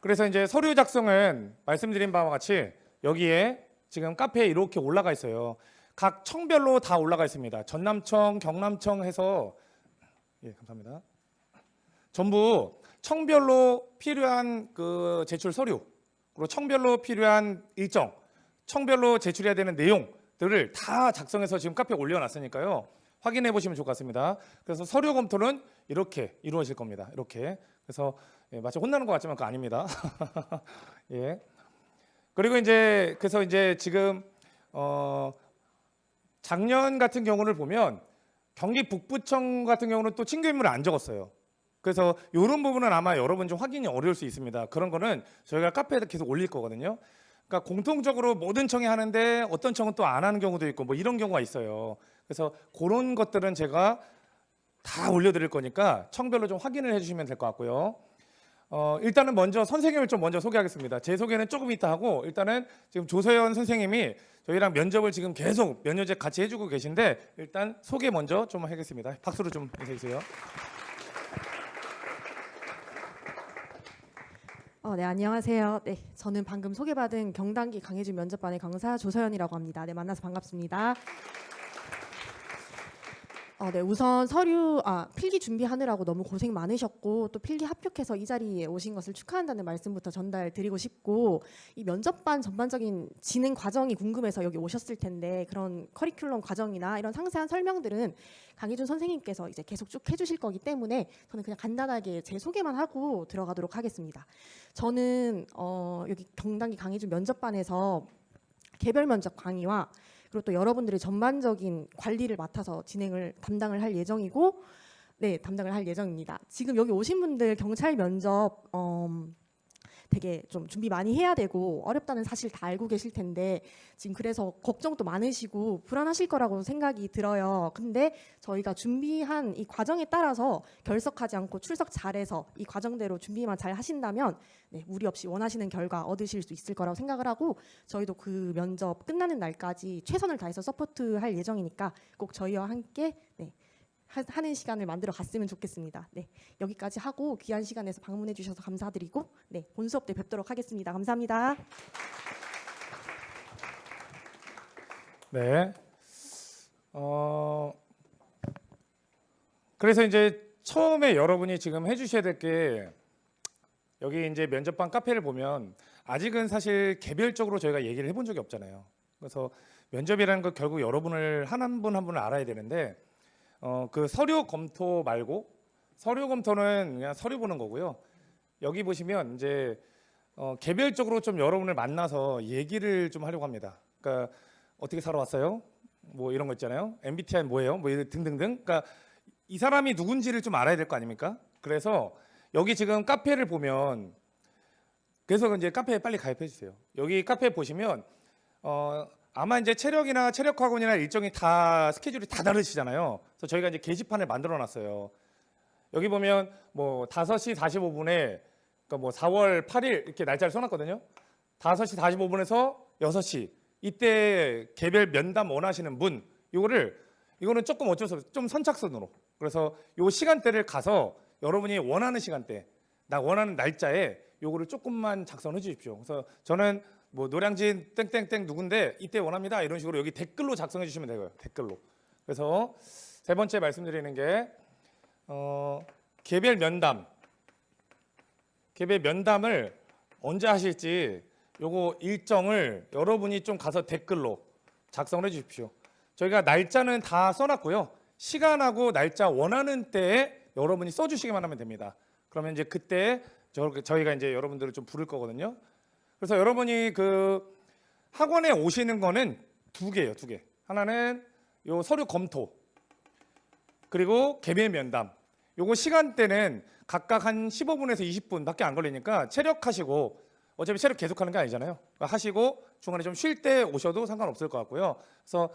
그래서 이제 서류 작성은 말씀드린 바와 같이 여기에 지금 카페에 이렇게 올라가 있어요. 각 청별로 다 올라가 있습니다. 전남청, 경남청 해서 예, 감사합니다. 전부 청별로 필요한 그 제출 서류, 그리고 청별로 필요한 일정, 청별로 제출해야 되는 내용들을 다 작성해서 지금 카페에 올려놨으니까요. 확인해 보시면 좋을 것 같습니다. 그래서 서류 검토는 이렇게 이루어질 겁니다. 이렇게. 그래서 예, 마치 혼나는 것 같지만 그거 아닙니다. 예. 그리고 이제 그래서 이제 지금 작년 같은 경우를 보면 경기 북부청 같은 경우는 또 친구 인물을 안 적었어요. 그래서 이런 부분은 아마 여러분 좀 확인이 어려울 수 있습니다. 그런 거는 저희가 카페에다 계속 올릴 거거든요. 그러니까 공통적으로 모든 청이 하는데 어떤 청은 또 안 하는 경우도 있고 뭐 이런 경우가 있어요. 그래서 그런 것들은 제가 다 올려드릴 거니까 청별로 좀 확인을 해주시면 될 것 같고요. 일단은 먼저 선생님을 좀 먼저 소개하겠습니다. 제 소개는 조금 이따 하고 일단은 지금 조서연 선생님이 저희랑 면접을 지금 계속 몇 년째 같이 해주고 계신데 일단 소개 먼저 좀 하겠습니다. 박수로 좀 해주세요. 네, 안녕하세요. 네, 저는 방금 소개받은 경단기 강혜준 면접반의 강사 조서연이라고 합니다. 네, 만나서 반갑습니다. 네, 우선 필기 준비하느라고 너무 고생 많으셨고 또 필기 합격해서 이 자리에 오신 것을 축하한다는 말씀부터 전달드리고 싶고 이 면접반 전반적인 진행 과정이 궁금해서 여기 오셨을 텐데 그런 커리큘럼 과정이나 이런 상세한 설명들은 강희준 선생님께서 이제 계속 쭉 해주실 거기 때문에 저는 그냥 간단하게 제 소개만 하고 들어가도록 하겠습니다. 저는 여기 경단기 강희준 면접반에서 개별 면접 강의와 그리고 또 여러분들의 전반적인 관리를 맡아서 담당을 할 예정이고, 네, 담당을 할 예정입니다. 지금 여기 오신 분들 경찰 면접 되게 좀 준비 많이 해야 되고 어렵다는 사실 다 알고 계실 텐데 지금 그래서 걱정도 많으시고 불안하실 거라고 생각이 들어요. 근데 저희가 준비한 이 과정에 따라서 결석하지 않고 출석 잘해서 이 과정대로 준비만 잘 하신다면 네, 무리 없이 원하시는 결과 얻으실 수 있을 거라고 생각을 하고 저희도 그 면접 끝나는 날까지 최선을 다해서 서포트할 예정이니까 꼭 저희와 함께 네, 하는 시간을 만들어 갔으면 좋겠습니다. 네, 여기까지 하고 귀한 시간 내서 방문해 주셔서 감사드리고 네, 본 수업 때 뵙도록 하겠습니다. 감사합니다. 네. 그래서 이제 처음에 여러분이 지금 해주셔야 될 게 여기 이제 면접반 카페를 보면 아직은 사실 개별적으로 저희가 얘기를 해본 적이 없잖아요. 그래서 면접이라는 거 결국 여러분을 한 분 한 분을 알아야 되는데 그 서류 검토 말고 서류 검토는 그냥 서류 보는 거고요. 여기 보시면 이제 개별적으로 좀 여러분을 만나서 얘기를 좀 하려고 합니다. 그러니까 어떻게 살아왔어요? 뭐 이런 거 있잖아요. MBTI 뭐예요? 뭐 등등등. 그러니까 이 사람이 누군지를 좀 알아야 될 거 아닙니까? 그래서 여기 지금 카페를 보면 그래서 이제 카페에 빨리 가입해 주세요. 여기 카페 보시면 아마 이제 체력이나 체력학원이나 일정이 다 스케줄이 다 다르시잖아요. 그래서 저희가 이제 게시판을 만들어 놨어요. 여기 보면 뭐 5시 45분에 그러니까 뭐 4월 8일 이렇게 날짜를 써놨거든요. 5시 45분에서 6시 이때 개별 면담 원하시는 분 이거는 조금 어쩔 수 없어요. 좀 선착순으로. 그래서 요 시간대를 가서 여러분이 원하는 시간대, 나 원하는 날짜에 요거를 조금만 작성해 주십시오. 그래서 저는 뭐 노량진 땡땡땡 누군데 이때 원합니다. 이런 식으로 여기 댓글로 작성해 주시면 되고요. 댓글로. 그래서 세 번째 말씀드리는 게 개별 면담을 언제 하실지 요거 일정을 여러분이 좀 가서 댓글로 작성을 해 주십시오. 저희가 날짜는 다 써놨고요. 시간하고 날짜 원하는 때에 여러분이 써주시기만 하면 됩니다. 그러면 이제 그때 저희가 이제 여러분들을 좀 부를 거거든요. 그래서 여러분이 그 학원에 오시는 거는 두 개예요, 두 개. 하나는 요 서류 검토 그리고 개별 면담. 요거 시간대는 각각 한 15분에서 20분밖에 안 걸리니까 체력하시고 어차피 체력 계속하는 게 아니잖아요. 하시고 중간에 좀 쉴 때 오셔도 상관없을 것 같고요. 그래서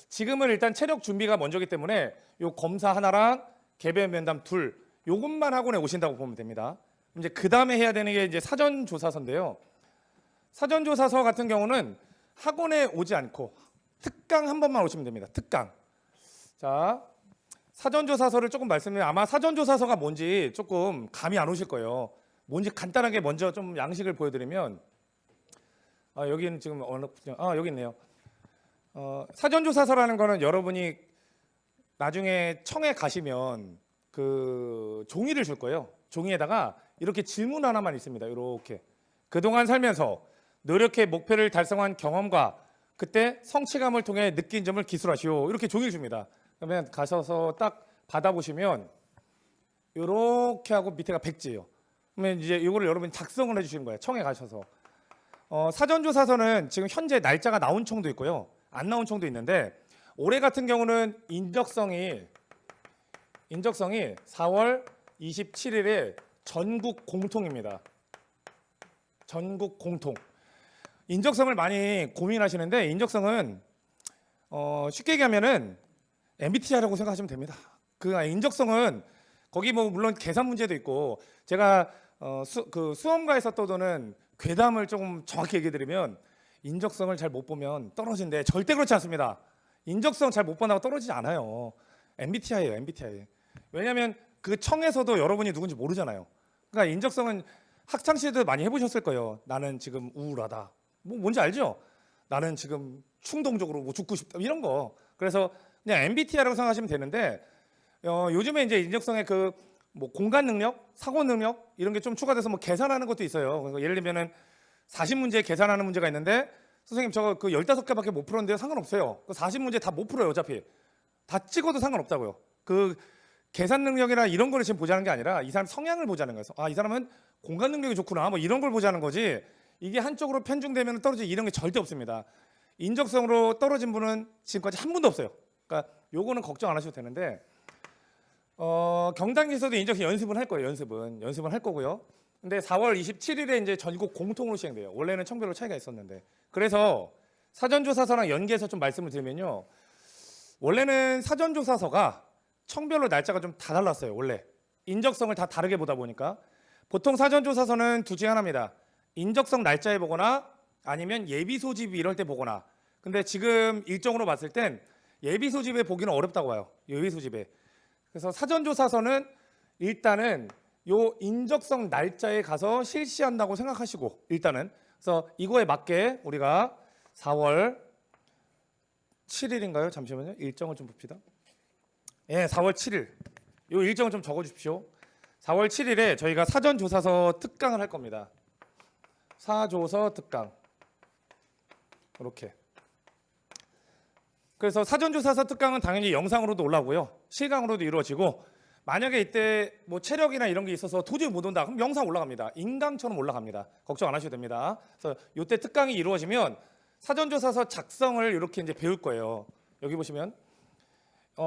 지금은 일단 체력 준비가 먼저기 때문에 요 검사 하나랑 개별 면담 둘 요것만 학원에 오신다고 보면 됩니다. 이제 그 다음에 해야 되는 게 이제 사전 조사서인데요. 사전 조사서 같은 경우는 학원에 오지 않고 특강 한 번만 오시면 됩니다. 특강. 자, 사전 조사서를 조금 말씀드리면 아마 사전 조사서가 뭔지 조금 감이 안 오실 거예요. 뭔지 간단하게 먼저 좀 양식을 보여드리면 여기는 지금 여기 있네요. 사전조사서라는 거는 여러분이 나중에 청에 가시면 그 종이를 줄 거예요. 종이에다가 이렇게 질문 하나만 있습니다. 이렇게 그동안 살면서 노력해 목표를 달성한 경험과 그때 성취감을 통해 느낀 점을 기술하시오. 이렇게 종이를 줍니다. 그러면 가셔서 딱 받아보시면 이렇게 하고 밑에가 백지예요. 그러면 이제 이거를 여러분이 작성을 해주시는 거예요. 청에 가셔서. 사전조사서는 지금 현재 날짜가 나온 청도 있고요, 안 나온 청도 있는데 올해 같은 경우는 인적성이 4월 27일에 전국 공통입니다. 전국 공통. 인적성을 많이 고민하시는데 인적성은 쉽게 얘기하면은 MBTI라고 생각하시면 됩니다. 그 인적성은 거기 뭐 물론 계산 문제도 있고 제가 수험가에서 떠도는 괴담을 조금 정확히 얘기해 드리면 인적성을 잘 못 보면 떨어진대. 절대 그렇지 않습니다. 인적성 잘 못 본다고 떨어지지 않아요. MBTI예요, MBTI. 왜냐하면 그 청에서도 여러분이 누군지 모르잖아요. 그러니까 인적성은 학창 시절도 많이 해보셨을 거예요. 나는 지금 우울하다. 뭐 뭔지 알죠? 나는 지금 충동적으로 뭐 죽고 싶다 이런 거. 그래서 그냥 MBTI라고 생각하시면 되는데 요즘에 이제 인적성의 그 뭐 공간 능력, 사고 능력 이런 게 좀 추가돼서 뭐 계산하는 것도 있어요. 그러니까 예를 들면은 40문제 계산하는 문제가 있는데 선생님 저거 그 15개밖에 못 풀었는데 상관없어요. 그 40문제 다 못 풀어요. 어차피 다 찍어도 상관없다고요. 그 계산 능력이나 이런 거를 지금 보자는 게 아니라 이 사람 성향을 보자는 거예요. 이 사람은 공간 능력이 좋구나 뭐 이런 걸 보자는 거지, 이게 한쪽으로 편중되면 떨어지지 이런 게 절대 없습니다. 인적성으로 떨어진 분은 지금까지 한 분도 없어요. 그러니까 요거는 걱정 안 하셔도 되는데 경단기에서도 인적성 연습은 할 거예요. 연습은 할 거고요. 근데 4월 27일에 이제 전국 공통으로 시행돼요. 원래는 청별로 차이가 있었는데. 그래서 사전조사서랑 연계해서 좀 말씀을 드리면요, 원래는 사전조사서가 청별로 날짜가 좀 다 달랐어요. 원래 인적성을 다 다르게 보다 보니까 보통 사전조사서는 둘 중에 하나입니다. 인적성 날짜에 보거나 아니면 예비 소집 이럴 때 보거나. 근데 지금 일정으로 봤을 땐 예비 소집에 보기는 어렵다고 봐요. 예비 소집에. 그래서 사전조사서는 일단은 요 인적성 날짜에 가서 실시한다고 생각하시고 일단은, 그래서 이거에 맞게 우리가 4월 7일인가요? 잠시만요. 일정을 좀 봅시다. 예, 4월 7일. 요 일정을 좀 적어 주십시오. 4월 7일에 저희가 사전조사서 특강을 할 겁니다. 사조서 특강. 이렇게. 그래서 사전조사서 특강은 당연히 영상으로도 올라오고요, 실강으로도 이루어지고, 만약에 이때 뭐 체력이나 이런 게 있어서 도저히 못 온다, 그럼 영상 올라갑니다. 인강처럼 올라갑니다. 걱정 안 하셔도 됩니다. 그래서 이때 특강이 이루어지면 사전조사서 작성을 이렇게 이제 배울 거예요. 여기 보시면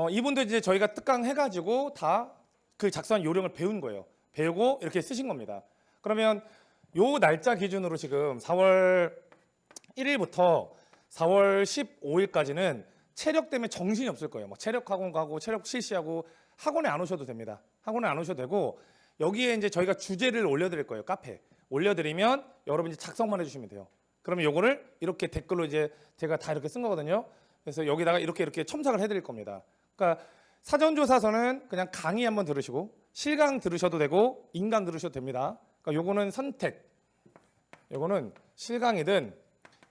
이분도 이제 저희가 특강 해가지고 다 그 작성 요령을 배운 거예요. 배우고 이렇게 쓰신 겁니다. 그러면 요 날짜 기준으로 지금 4월 1일부터 4월 15일까지는 체력 때문에 정신이 없을 거예요. 뭐 체력 학원 가고 체력 실시하고 학원에 안 오셔도 됩니다. 학원에 안 오셔도 되고, 여기에 이제 저희가 주제를 올려드릴 거예요. 카페 올려드리면 여러분이 작성만 해주시면 돼요. 그러면 요거를 이렇게 댓글로 이제 제가 다 이렇게 쓴 거거든요. 그래서 여기다가 이렇게 첨삭을 해드릴 겁니다. 그러니까 사전조사서는 그냥 강의 한번 들으시고 실강 들으셔도 되고 인강 들으셔도 됩니다. 그러니까 요거는 선택. 요거는 실강이든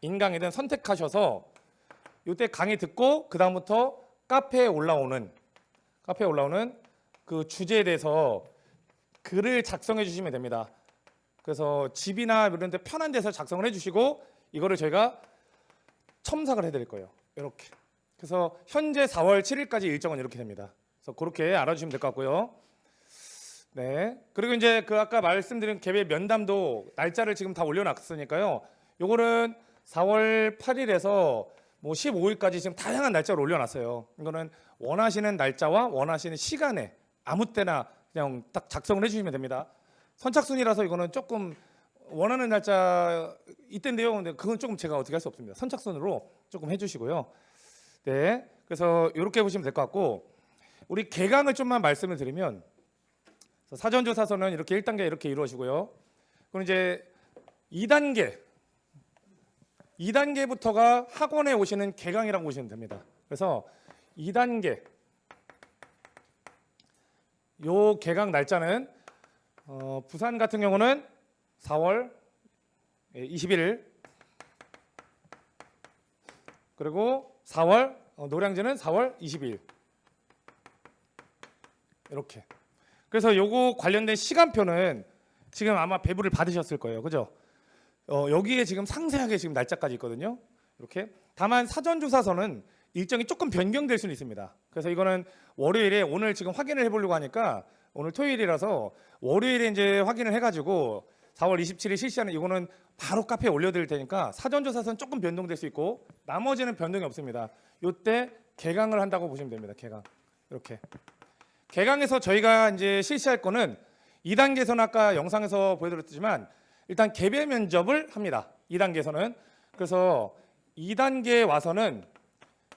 인강이든 선택하셔서 요때 강의 듣고 그 다음부터 카페에 올라오는 그 주제에 대해서 글을 작성해 주시면 됩니다. 그래서 집이나 이런 데 편한 데서 작성을 해주시고 이거를 저희가 첨삭을 해드릴 거예요. 이렇게. 그래서 현재 4월 7일까지 일정은 이렇게 됩니다. 그래서 그렇게 알아주시면 될 것 같고요. 네. 그리고 이제 그 아까 말씀드린 개별 면담도 날짜를 지금 다 올려놨으니까요. 요거는 4월 8일에서 뭐 15일까지 지금 다양한 날짜를 올려놨어요. 이거는 원하시는 날짜와 원하시는 시간에 아무 때나 그냥 딱 작성을 해주시면 됩니다. 선착순이라서 이거는 조금 원하는 날짜 이때인데요. 근데 그건 조금 제가 어떻게 할 수 없습니다. 선착순으로 조금 해주시고요. 네, 그래서 이렇게 보시면 될 것 같고, 우리 개강을 좀만 말씀을 드리면 사전조사서는 이렇게 1단계 이렇게 이루어지고요. 그럼 이제 2단계부터가 학원에 오시는 개강이라고 보시면 됩니다. 그래서 2단계 요 개강 날짜는 부산 같은 경우는 4월 21일, 그리고 4월 노량진은 4월 22일 이렇게. 그래서 요거 관련된 시간표는 지금 아마 배부를 받으셨을 거예요, 그죠? 여기에 지금 상세하게 지금 날짜까지 있거든요. 이렇게. 다만 사전조사서는 일정이 조금 변경될 수는 있습니다. 그래서 이거는 월요일에 오늘 지금 확인을 해보려고 하니까 오늘 토요일이라서 월요일에 이제 확인을 해가지고 4월 27일 실시하는 이거는 바로 카페에 올려드릴 테니까 사전조사서는 조금 변동될 수 있고 나머지는 변동이 없습니다. 이때 개강을 한다고 보시면 됩니다. 개강 이렇게. 개강에서 저희가 이제 실시할 거는 2단계에서는 아까 영상에서 보여드렸지만 일단 개별 면접을 합니다. 2단계에서는. 그래서 2단계에 와서는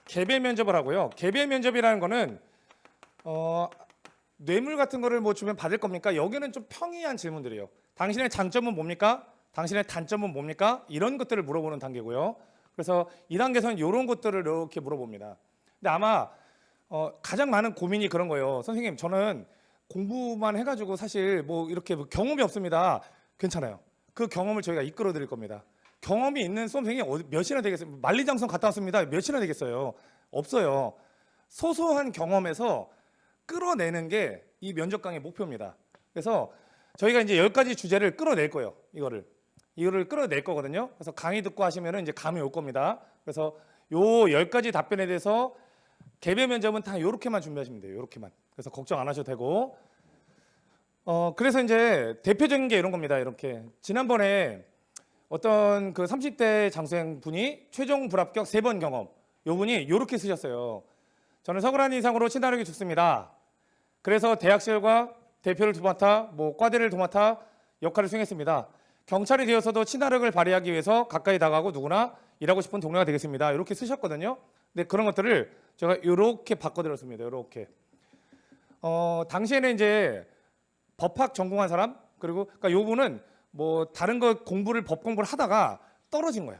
개별 면접을 하고요. 개별 면접이라는 거는 뇌물 같은 거를 뭐 주면 받을 겁니까? 여기는 좀 평이한 질문들이에요. 당신의 장점은 뭡니까? 당신의 단점은 뭡니까? 이런 것들을 물어보는 단계고요. 그래서 2단계에서는 이런 것들을 이렇게 물어봅니다. 근데 아마 가장 많은 고민이 그런 거예요. 선생님, 저는 공부만 해가지고 사실 뭐 이렇게 뭐 경험이 없습니다. 괜찮아요. 그 경험을 저희가 이끌어 드릴 겁니다. 경험이 있는 수험생이 몇이나 되겠어요? 만리장성 갔다 왔습니다. 몇이나 되겠어요? 없어요. 소소한 경험에서 끌어내는 게 이 면접 강의 목표입니다. 그래서 저희가 이제 10가지 주제를 끌어낼 거예요. 이거를 끌어낼 거거든요. 그래서 강의 듣고 하시면은 이제 감이 올 겁니다. 그래서 요 10가지 답변에 대해서 개별 면접은 다 이렇게만 준비하시면 돼요. 이렇게만. 그래서 걱정 안 하셔도 되고. 그래서 이제 대표적인 게 이런 겁니다. 이렇게. 지난번에 어떤 그 30대 장수생 분이 최종 불합격 3번 경험. 요 분이 이렇게 쓰셨어요. 저는 서울한 이상으로 친화력이 좋습니다. 그래서 대학생과 대표를 도맡아 뭐 과대를 도맡아 역할을 수행했습니다. 경찰이 되어서도 친화력을 발휘하기 위해서 가까이 다가가고 누구나 일하고 싶은 동료가 되겠습니다. 이렇게 쓰셨거든요. 근데 그런 것들을 제가 이렇게 바꿔드렸습니다. 이렇게. 당시에는 이제 법학 전공한 사람 그리고 그러니까 요 분은 뭐 다른 거 공부를 법 공부를 하다가 떨어진 거야.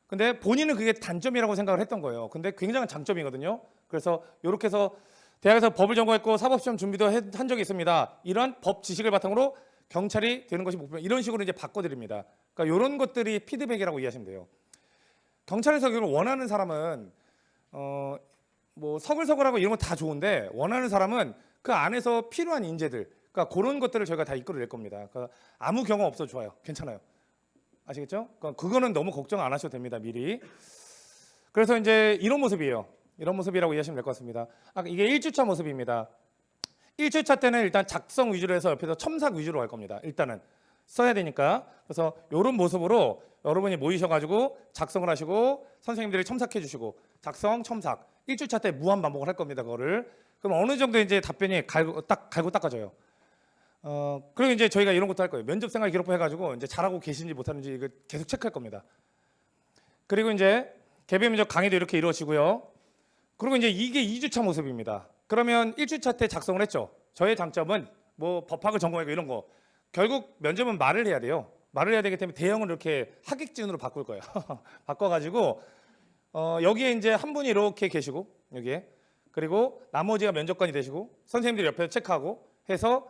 근데 본인은 그게 단점이라고 생각을 했던 거예요. 근데 굉장한 장점이거든요. 그래서 이렇게 해서 대학에서 법을 전공했고 사법시험 준비도 한 적이 있습니다. 이런 법 지식을 바탕으로 경찰이 되는 것이 목표. 이런 식으로 이제 바꿔드립니다. 그러니까 이런 것들이 피드백이라고 이해하시면 돼요. 경찰에서 이걸 원하는 사람은 뭐 서글서글하고 이런 거 다 좋은데 원하는 사람은 그 안에서 필요한 인재들, 그러니까 그런 것들을 저희가 다 이끌어낼 겁니다. 그러니까 아무 경험 없어도 좋아요. 괜찮아요. 아시겠죠? 그러니까 그거는 너무 걱정 안 하셔도 됩니다. 미리. 그래서 이제 이런 모습이에요. 이런 모습이라고 이해하시면 될 것 같습니다. 이게 1주차 모습입니다. 1주차 때는 일단 작성 위주로 해서 옆에서 첨삭 위주로 할 겁니다. 일단은 써야 되니까. 그래서 이런 모습으로 여러분이 모이셔가지고 작성을 하시고 선생님들이 첨삭해 주시고 작성, 첨삭 1주차 때 무한 반복을 할 겁니다. 그거를. 그럼 어느 정도 이제 답변이 갈고 닦아져요. 그리고 이제 저희가 이런 것도 할 거예요. 면접 생활 기록부 해가지고 이제 잘하고 계신지 못하는지 이거 계속 체크할 겁니다. 그리고 이제 개별 면접 강의도 이렇게 이루어지고요. 그리고 이제 이게 2주차 모습입니다. 그러면 1주차 때 작성을 했죠. 저의 장점은 뭐 법학을 전공하고 이런 거. 결국 면접은 말을 해야 돼요. 말을 해야 되기 때문에 대형을 이렇게 하객지원으로 바꿀 거예요. 바꿔가지고 여기에 이제 한 분이 이렇게 계시고 여기에 그리고 나머지가 면접관이 되시고 선생님들이 옆에서 체크하고 해서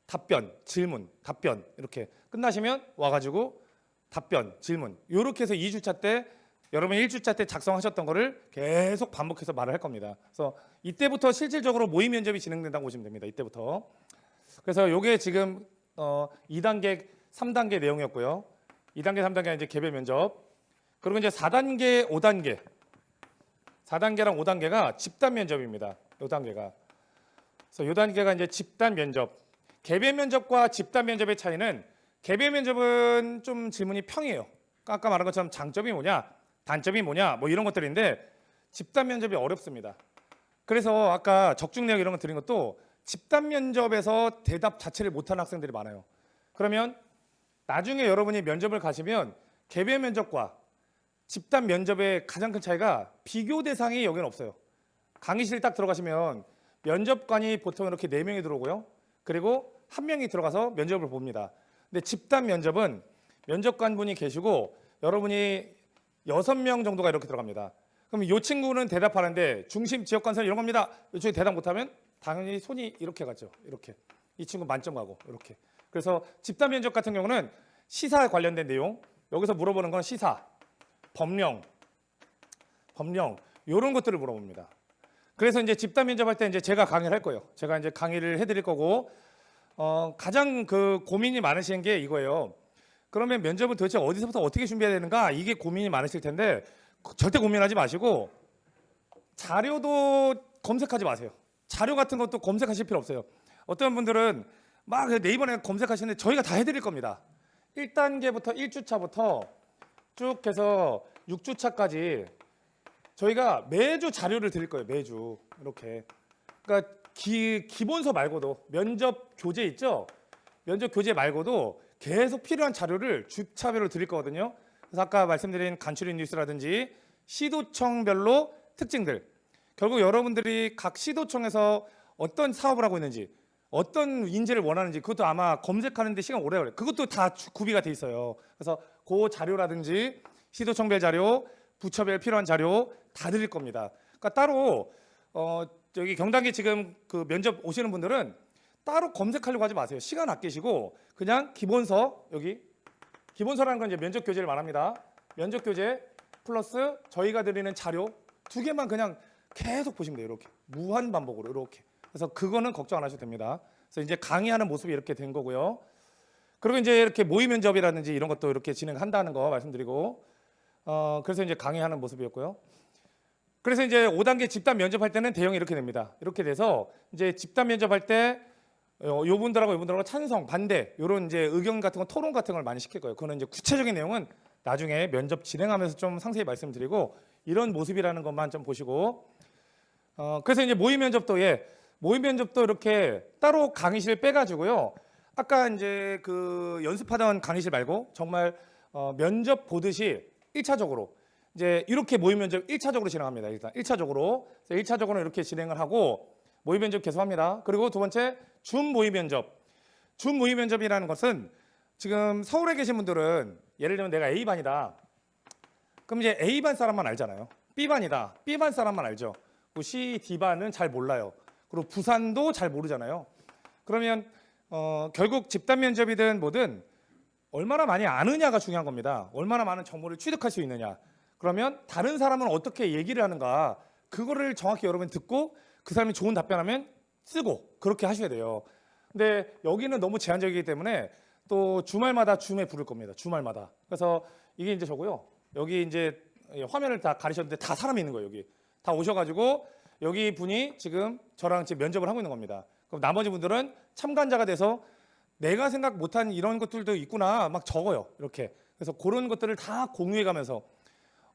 답변, 질문, 답변 이렇게 끝나시면 와가지고 답변, 질문 이렇게 해서 2주차 때 여러분이 1주차 때 작성하셨던 거를 계속 반복해서 말을 할 겁니다. 그래서 이때부터 실질적으로 모의 면접이 진행된다고 보시면 됩니다. 이때부터. 그래서 이게 지금 2단계, 3단계 내용이었고요. 2단계, 3단계는 이제 개별 면접. 그리고 이제 4단계, 5단계. 4단계랑 5단계가 집단 면접입니다. 이 단계가. 그래서 이 단계가 이제 집단 면접. 개별 면접과 집단 면접의 차이는 개별 면접은 좀 질문이 평이에요. 아까 말한 것처럼 장점이 뭐냐, 단점이 뭐냐, 뭐 이런 것들인데 집단 면접이 어렵습니다. 그래서 아까 적중 내역 이런 거 드린 것도 집단 면접에서 대답 자체를 못하는 학생들이 많아요. 그러면 나중에 여러분이 면접을 가시면 개별 면접과 집단 면접의 가장 큰 차이가 비교 대상이 여기는 없어요. 강의실 딱 들어가시면 면접관이 보통 이렇게 4명이 들어오고요. 그리고 1명이 들어가서 면접을 봅니다. 근데 집단 면접은 면접관분이 계시고 여러분이 6명 정도가 이렇게 들어갑니다. 그럼 이 친구는 대답하는데 중심 지역관설 이런 겁니다. 이쪽에 대답 못하면 당연히 손이 이렇게 가죠. 이렇게. 이 친구 만점 가고 이렇게. 그래서 집단 면접 같은 경우는 시사 관련된 내용, 여기서 물어보는 건 시사, 법령 이런 것들을 물어봅니다. 그래서 이제 집단 면접할 때 이제 제가 강의를 할 거예요. 제가 이제 강의를 해드릴 거고 가장 그 고민이 많으신 게 이거예요. 그러면 면접을 도대체 어디서부터 어떻게 준비해야 되는가 이게 고민이 많으실 텐데 절대 고민하지 마시고 자료도 검색하지 마세요. 자료 같은 것도 검색하실 필요 없어요. 어떤 분들은 막 네이버에 검색하시는데 저희가 다 해드릴 겁니다. 1단계부터 1주차부터 쭉 해서 6주차까지 저희가 매주 자료를 드릴 거예요. 매주 이렇게. 그러니까 기본서 말고도 면접 교재 있죠. 면접 교재 말고도 계속 필요한 자료를 주차별로 드릴 거거든요. 그래서 아까 말씀드린 간추린 뉴스라든지 시도청별로 특징들. 결국 여러분들이 각 시도청에서 어떤 사업을 하고 있는지, 어떤 인재를 원하는지 그것도 아마 검색하는 데 시간 오래 걸려요. 그것도 다 구비가 돼 있어요. 그래서 그 자료라든지 시도청별 자료, 부처별 필요한 자료 다 드릴 겁니다. 그러니까 따로 여기 경단기 지금 그 면접 오시는 분들은 따로 검색하려고 하지 마세요. 시간 아끼시고 그냥 기본서 여기 기본서라는 건 이제 면접 교재를 말합니다. 면접 교재 플러스 저희가 드리는 자료 2개만 그냥 계속 보시면 돼요. 이렇게 무한 반복으로 이렇게. 그래서 그거는 걱정 안 하셔도 됩니다. 그래서 이제 강의하는 모습이 이렇게 된 거고요. 그리고 이제 이렇게 모의 면접이라든지 이런 것도 이렇게 진행한다는 거 말씀드리고 그래서 이제 강의하는 모습이었고요. 그래서 이제 5단계 집단 면접할 때는 대형이 이렇게 됩니다. 이렇게 돼서 이제 집단 면접할 때 요분들하고 찬성, 반대 이런 이제 의견 같은 거 토론 같은 걸 많이 시킬 거예요. 그거는 이제 구체적인 내용은 나중에 면접 진행하면서 좀 상세히 말씀드리고 이런 모습이라는 것만 좀 보시고 그래서 이제 모의 면접도 이렇게 따로 강의실 빼가지고요. 아까 이제 그 연습하던 강의실 말고 정말 면접 보듯이 1차적으로 이제 이렇게 모의 면접 1차적으로 진행합니다. 일단 1차적으로 이렇게 진행을 하고 모의 면접 계속합니다. 그리고 두 번째 줌 모의 면접. 줌 모의 면접이라는 것은 지금 서울에 계신 분들은 예를 들면 내가 A반이다. 그럼 이제 A반 사람만 알잖아요. B반이다. B반 사람만 알죠. C, D반은 잘 몰라요. 그리고 부산도 잘 모르잖아요. 그러면 결국 집단 면접이든 뭐든 얼마나 많이 아느냐가 중요한 겁니다. 얼마나 많은 정보를 취득할 수 있느냐. 그러면 다른 사람은 어떻게 얘기를 하는가 그거를 정확히 여러분 듣고 그 사람이 좋은 답변하면 쓰고 그렇게 하셔야 돼요. 근데 여기는 너무 제한적이기 때문에 또 주말마다 줌에 부를 겁니다. 주말마다. 그래서 이게 이제 저고요. 여기 이제 화면을 다 가리셨는데 다 사람이 있는 거예요. 여기 다 오셔가지고 여기 분이 지금 저랑 지금 면접을 하고 있는 겁니다. 그럼 나머지 분들은 참관자가 돼서 내가 생각 못한 이런 것들도 있구나 막 적어요. 이렇게. 그래서 그런 것들을 다 공유해가면서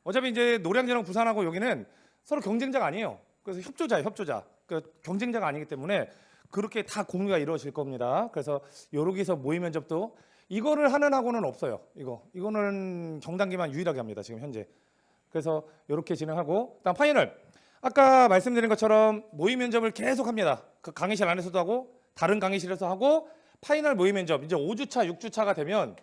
어차피 이제 노량진하고 부산하고 여기는 서로 경쟁자가 아니에요. 그래서 협조자. 그 경쟁자가 아니기 때문에 그렇게 다 공유가 이루어질 겁니다. 그래서 여기서 모의 면접도 이거를 하는 학원은 없어요. 이거는 경단기만 유일하게 합니다. 지금 현재. 그래서 이렇게 진행하고 그다음 파이널. 아까 말씀드린 것처럼 모의 면접을 계속 합니다. 그 강의실 안에서도 하고 다른 강의실에서 하고 파이널 모의 면접 이제 5주차, 6주차가 되면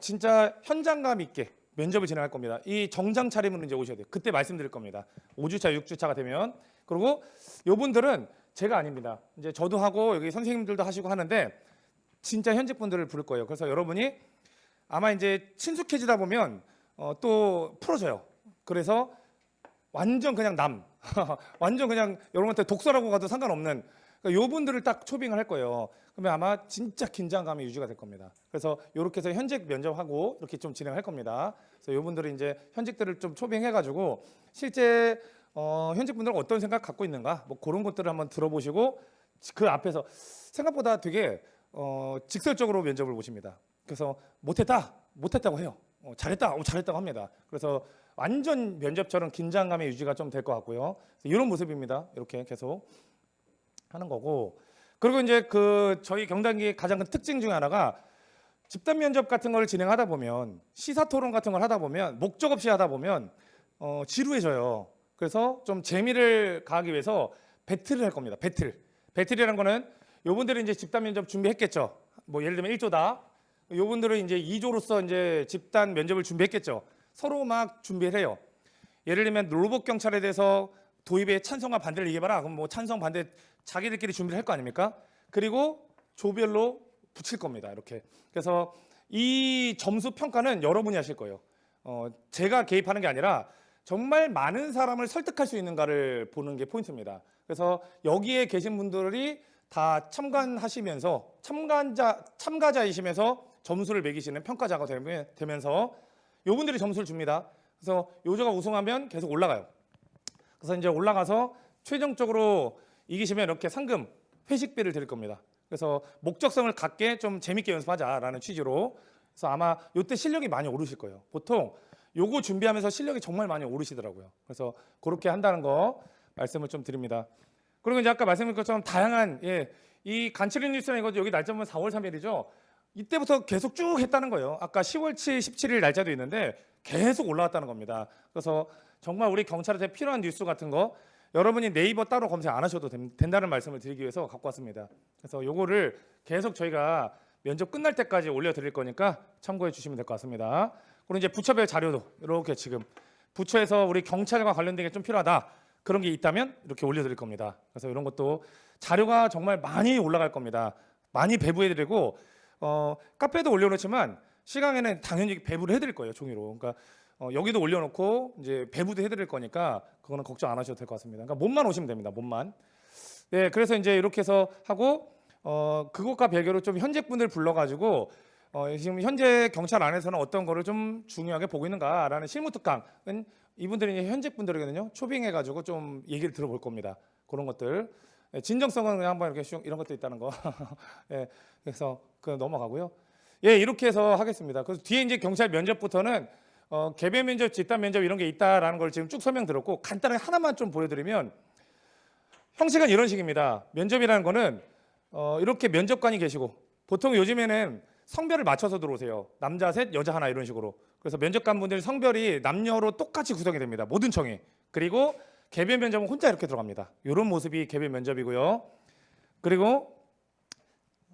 진짜 현장감 있게 면접을 진행할 겁니다. 이 정장 차림으로 이제 오셔야 돼요. 그때 말씀드릴 겁니다. 5주차, 6주차가 되면. 그리고 요분들은 제가 아닙니다. 이제 저도 하고 여기 선생님들도 하시고 하는데 진짜 현직 분들을 부를 거예요. 그래서 여러분이 아마 이제 친숙해지다 보면 또 풀어져요. 그래서 완전 그냥 완전 그냥 여러분한테 독서라고 가도 상관없는 그러니까 요분들을 딱 초빙을 할 거예요. 그러면 아마 진짜 긴장감이 유지가 될 겁니다. 그래서 이렇게 해서 현직 면접하고 이렇게 좀 진행할 겁니다. 그래서 요분들은 이제 현직들을 좀 초빙해가지고 실제 현직분들은 어떤 생각 갖고 있는가 뭐 그런 것들을 한번 들어보시고 그 앞에서 생각보다 되게 직설적으로 면접을 보십니다. 그래서 못했다고 해요. 잘했다고 합니다. 그래서 완전 면접처럼 긴장감의 유지가 좀 될 것 같고요. 이런 모습입니다. 이렇게 계속 하는 거고. 그리고 이제 그 저희 경단기의 가장 큰 특징 중에 하나가 집단 면접 같은 걸 진행하다 보면 시사 토론 같은 걸 하다 보면 목적 없이 하다 보면 지루해져요. 그래서 좀 재미를 가하기 위해서 배틀을 할 겁니다. 배틀이라는 거는 요분들이 이제 집단 면접 준비했겠죠. 뭐 예를 들면 1조다. 요분들은 이제 2조로서 이제 집단 면접을 준비했겠죠. 서로 막 준비를 해요. 예를 들면 로봇 경찰에 대해서 도입에 찬성과 반대를 얘기해봐라. 그럼 뭐 찬성 반대 자기들끼리 준비를 할 거 아닙니까? 그리고 조별로 붙일 겁니다. 이렇게. 그래서 이 점수 평가는 여러분이 하실 거예요. 제가 개입하는 게 아니라 정말 많은 사람을 설득할 수 있는가를 보는 게 포인트입니다. 그래서 여기에 계신 분들이 다 참관하시면서 참가자이시면서 점수를 매기시는 평가자가 되면서 요분들이 점수를 줍니다. 그래서 요조가 우승하면 계속 올라가요. 그래서 이제 올라가서 최종적으로 이기시면 이렇게 상금 회식비를 드릴 겁니다. 그래서 목적성을 갖게 좀 재밌게 연습하자라는 취지로. 그래서 아마 요때 실력이 많이 오르실 거예요. 보통 요거 준비하면서 실력이 정말 많이 오르시더라고요. 그래서 그렇게 한다는 거 말씀을 좀 드립니다. 그리고 이제 아까 말씀드린 것처럼 다양한 이 간추린 뉴스는 이거 여기 날짜는 4월 3일이죠. 이때부터 계속 쭉 했다는 거예요. 아까 10월 17일 날짜도 있는데 계속 올라왔다는 겁니다. 그래서 정말 우리 경찰한테 필요한 뉴스 같은 거 여러분이 네이버 따로 검색 안 하셔도 된다는 말씀을 드리기 위해서 갖고 왔습니다. 그래서 요거를 계속 저희가 면접 끝날 때까지 올려드릴 거니까 참고해 주시면 될 것 같습니다. 그리고 이제 부처별 자료도 이렇게 지금 부처에서 우리 경찰과 관련된 게 좀 필요하다. 그런 게 있다면 이렇게 올려드릴 겁니다. 그래서 이런 것도 자료가 정말 많이 올라갈 겁니다. 많이 배부해드리고 카페도 올려놓지만 시강에는 당연히 배부를 해드릴 거예요. 종이로. 그러니까 여기도 올려놓고 이제 배부도 해드릴 거니까 그거는 걱정 안 하셔도 될 것 같습니다. 그러니까 몸만 오시면 됩니다. 몸만. 네, 그래서 이제 이렇게 해서 하고 그것과 별개로 좀 현직분들 불러가지고 지금 현재 경찰 안에서는 어떤 거를 좀 중요하게 보고 있는가라는 실무특강은 이분들이 이제 현직분들이거든요. 초빙해가지고 좀 얘기를 들어볼 겁니다. 그런 것들. 진정성은 그냥 한번 이렇게 이런 것도 있다는 거. 예, 그래서 넘어가고요. 예, 이렇게 해서 하겠습니다. 그래서 뒤에 이제 경찰 면접부터는 개별 면접, 집단 면접 이런 게 있다라는 걸 지금 쭉 설명드렸고 간단하게 하나만 좀 보여드리면 형식은 이런 식입니다. 면접이라는 거는 이렇게 면접관이 계시고 보통 요즘에는 성별을 맞춰서 들어오세요. 남자 셋, 여자 하나 이런 식으로. 그래서 면접관분들 성별이 남녀로 똑같이 구성이 됩니다. 모든 청이. 그리고 개별 면접은 혼자 이렇게 들어갑니다. 이런 모습이 개별 면접이고요. 그리고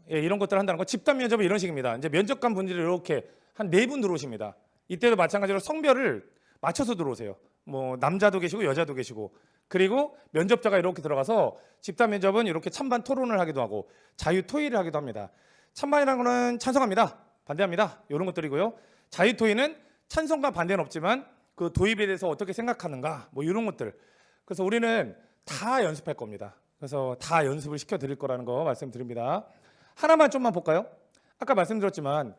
이런 것들을 한다는 거. 집단 면접은 이런 식입니다. 이제 면접관 분들이 이렇게 한 4분 들어오십니다. 이때도 마찬가지로 성별을 맞춰서 들어오세요. 뭐 남자도 계시고 여자도 계시고. 그리고 면접자가 이렇게 들어가서 집단 면접은 이렇게 찬반 토론을 하기도 하고 자유 토의를 하기도 합니다. 찬반이라는 거는 찬성합니다. 반대합니다. 이런 것들이고요. 자유 토의는 찬성과 반대는 없지만 그 도입에 대해서 어떻게 생각하는가 뭐 이런 것들. 그래서 우리는 다 연습할 겁니다. 그래서 다 연습을 시켜드릴 거라는 거 말씀드립니다. 하나만 좀만 볼까요? 아까 말씀드렸지만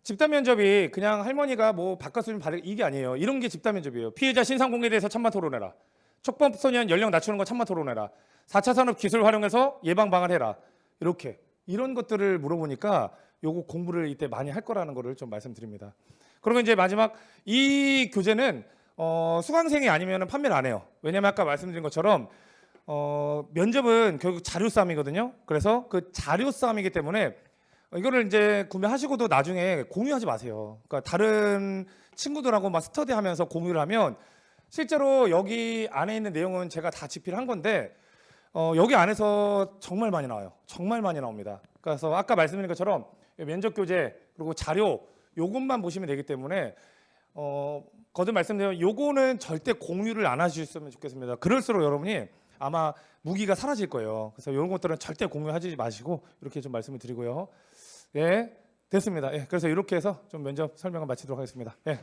집단 면접이 그냥 할머니가 뭐 바깥수준 받을 이게 아니에요. 이런 게 집단 면접이에요. 피해자 신상 공개에 대해서 찬반 토론해라. 촉법 소년 연령 낮추는 거 찬반 토론해라. 4차 산업 기술 활용해서 예방 방안해라. 이렇게 이런 것들을 물어보니까 요거 공부를 이때 많이 할 거라는 거를 좀 말씀드립니다. 그리고 이제 마지막 이 교재는 수강생이 아니면 판매를 안 해요. 왜냐면 아까 말씀드린 것처럼 면접은 결국 자료 싸움이거든요. 그래서 그 자료 싸움이기 때문에 이거를 이제 구매하시고도 나중에 공유하지 마세요. 그러니까 다른 친구들하고 막 스터디하면서 공유를 하면 실제로 여기 안에 있는 내용은 제가 다 집필을 한 건데 여기 안에서 정말 많이 나와요. 정말 많이 나옵니다. 그래서 아까 말씀드린 것처럼 면접 교재 그리고 자료 요것만 보시면 되기 때문에 거듭 말씀드리면 요거는 절대 공유를 안 하셨으면 좋겠습니다. 그럴수록 여러분이 아마 무기가 사라질 거예요. 그래서 이런 것들은 절대 공유하지 마시고 이렇게 좀 말씀을 드리고요. 예, 됐습니다. 예, 그래서 이렇게 해서 좀 면접 설명을 마치도록 하겠습니다. 예.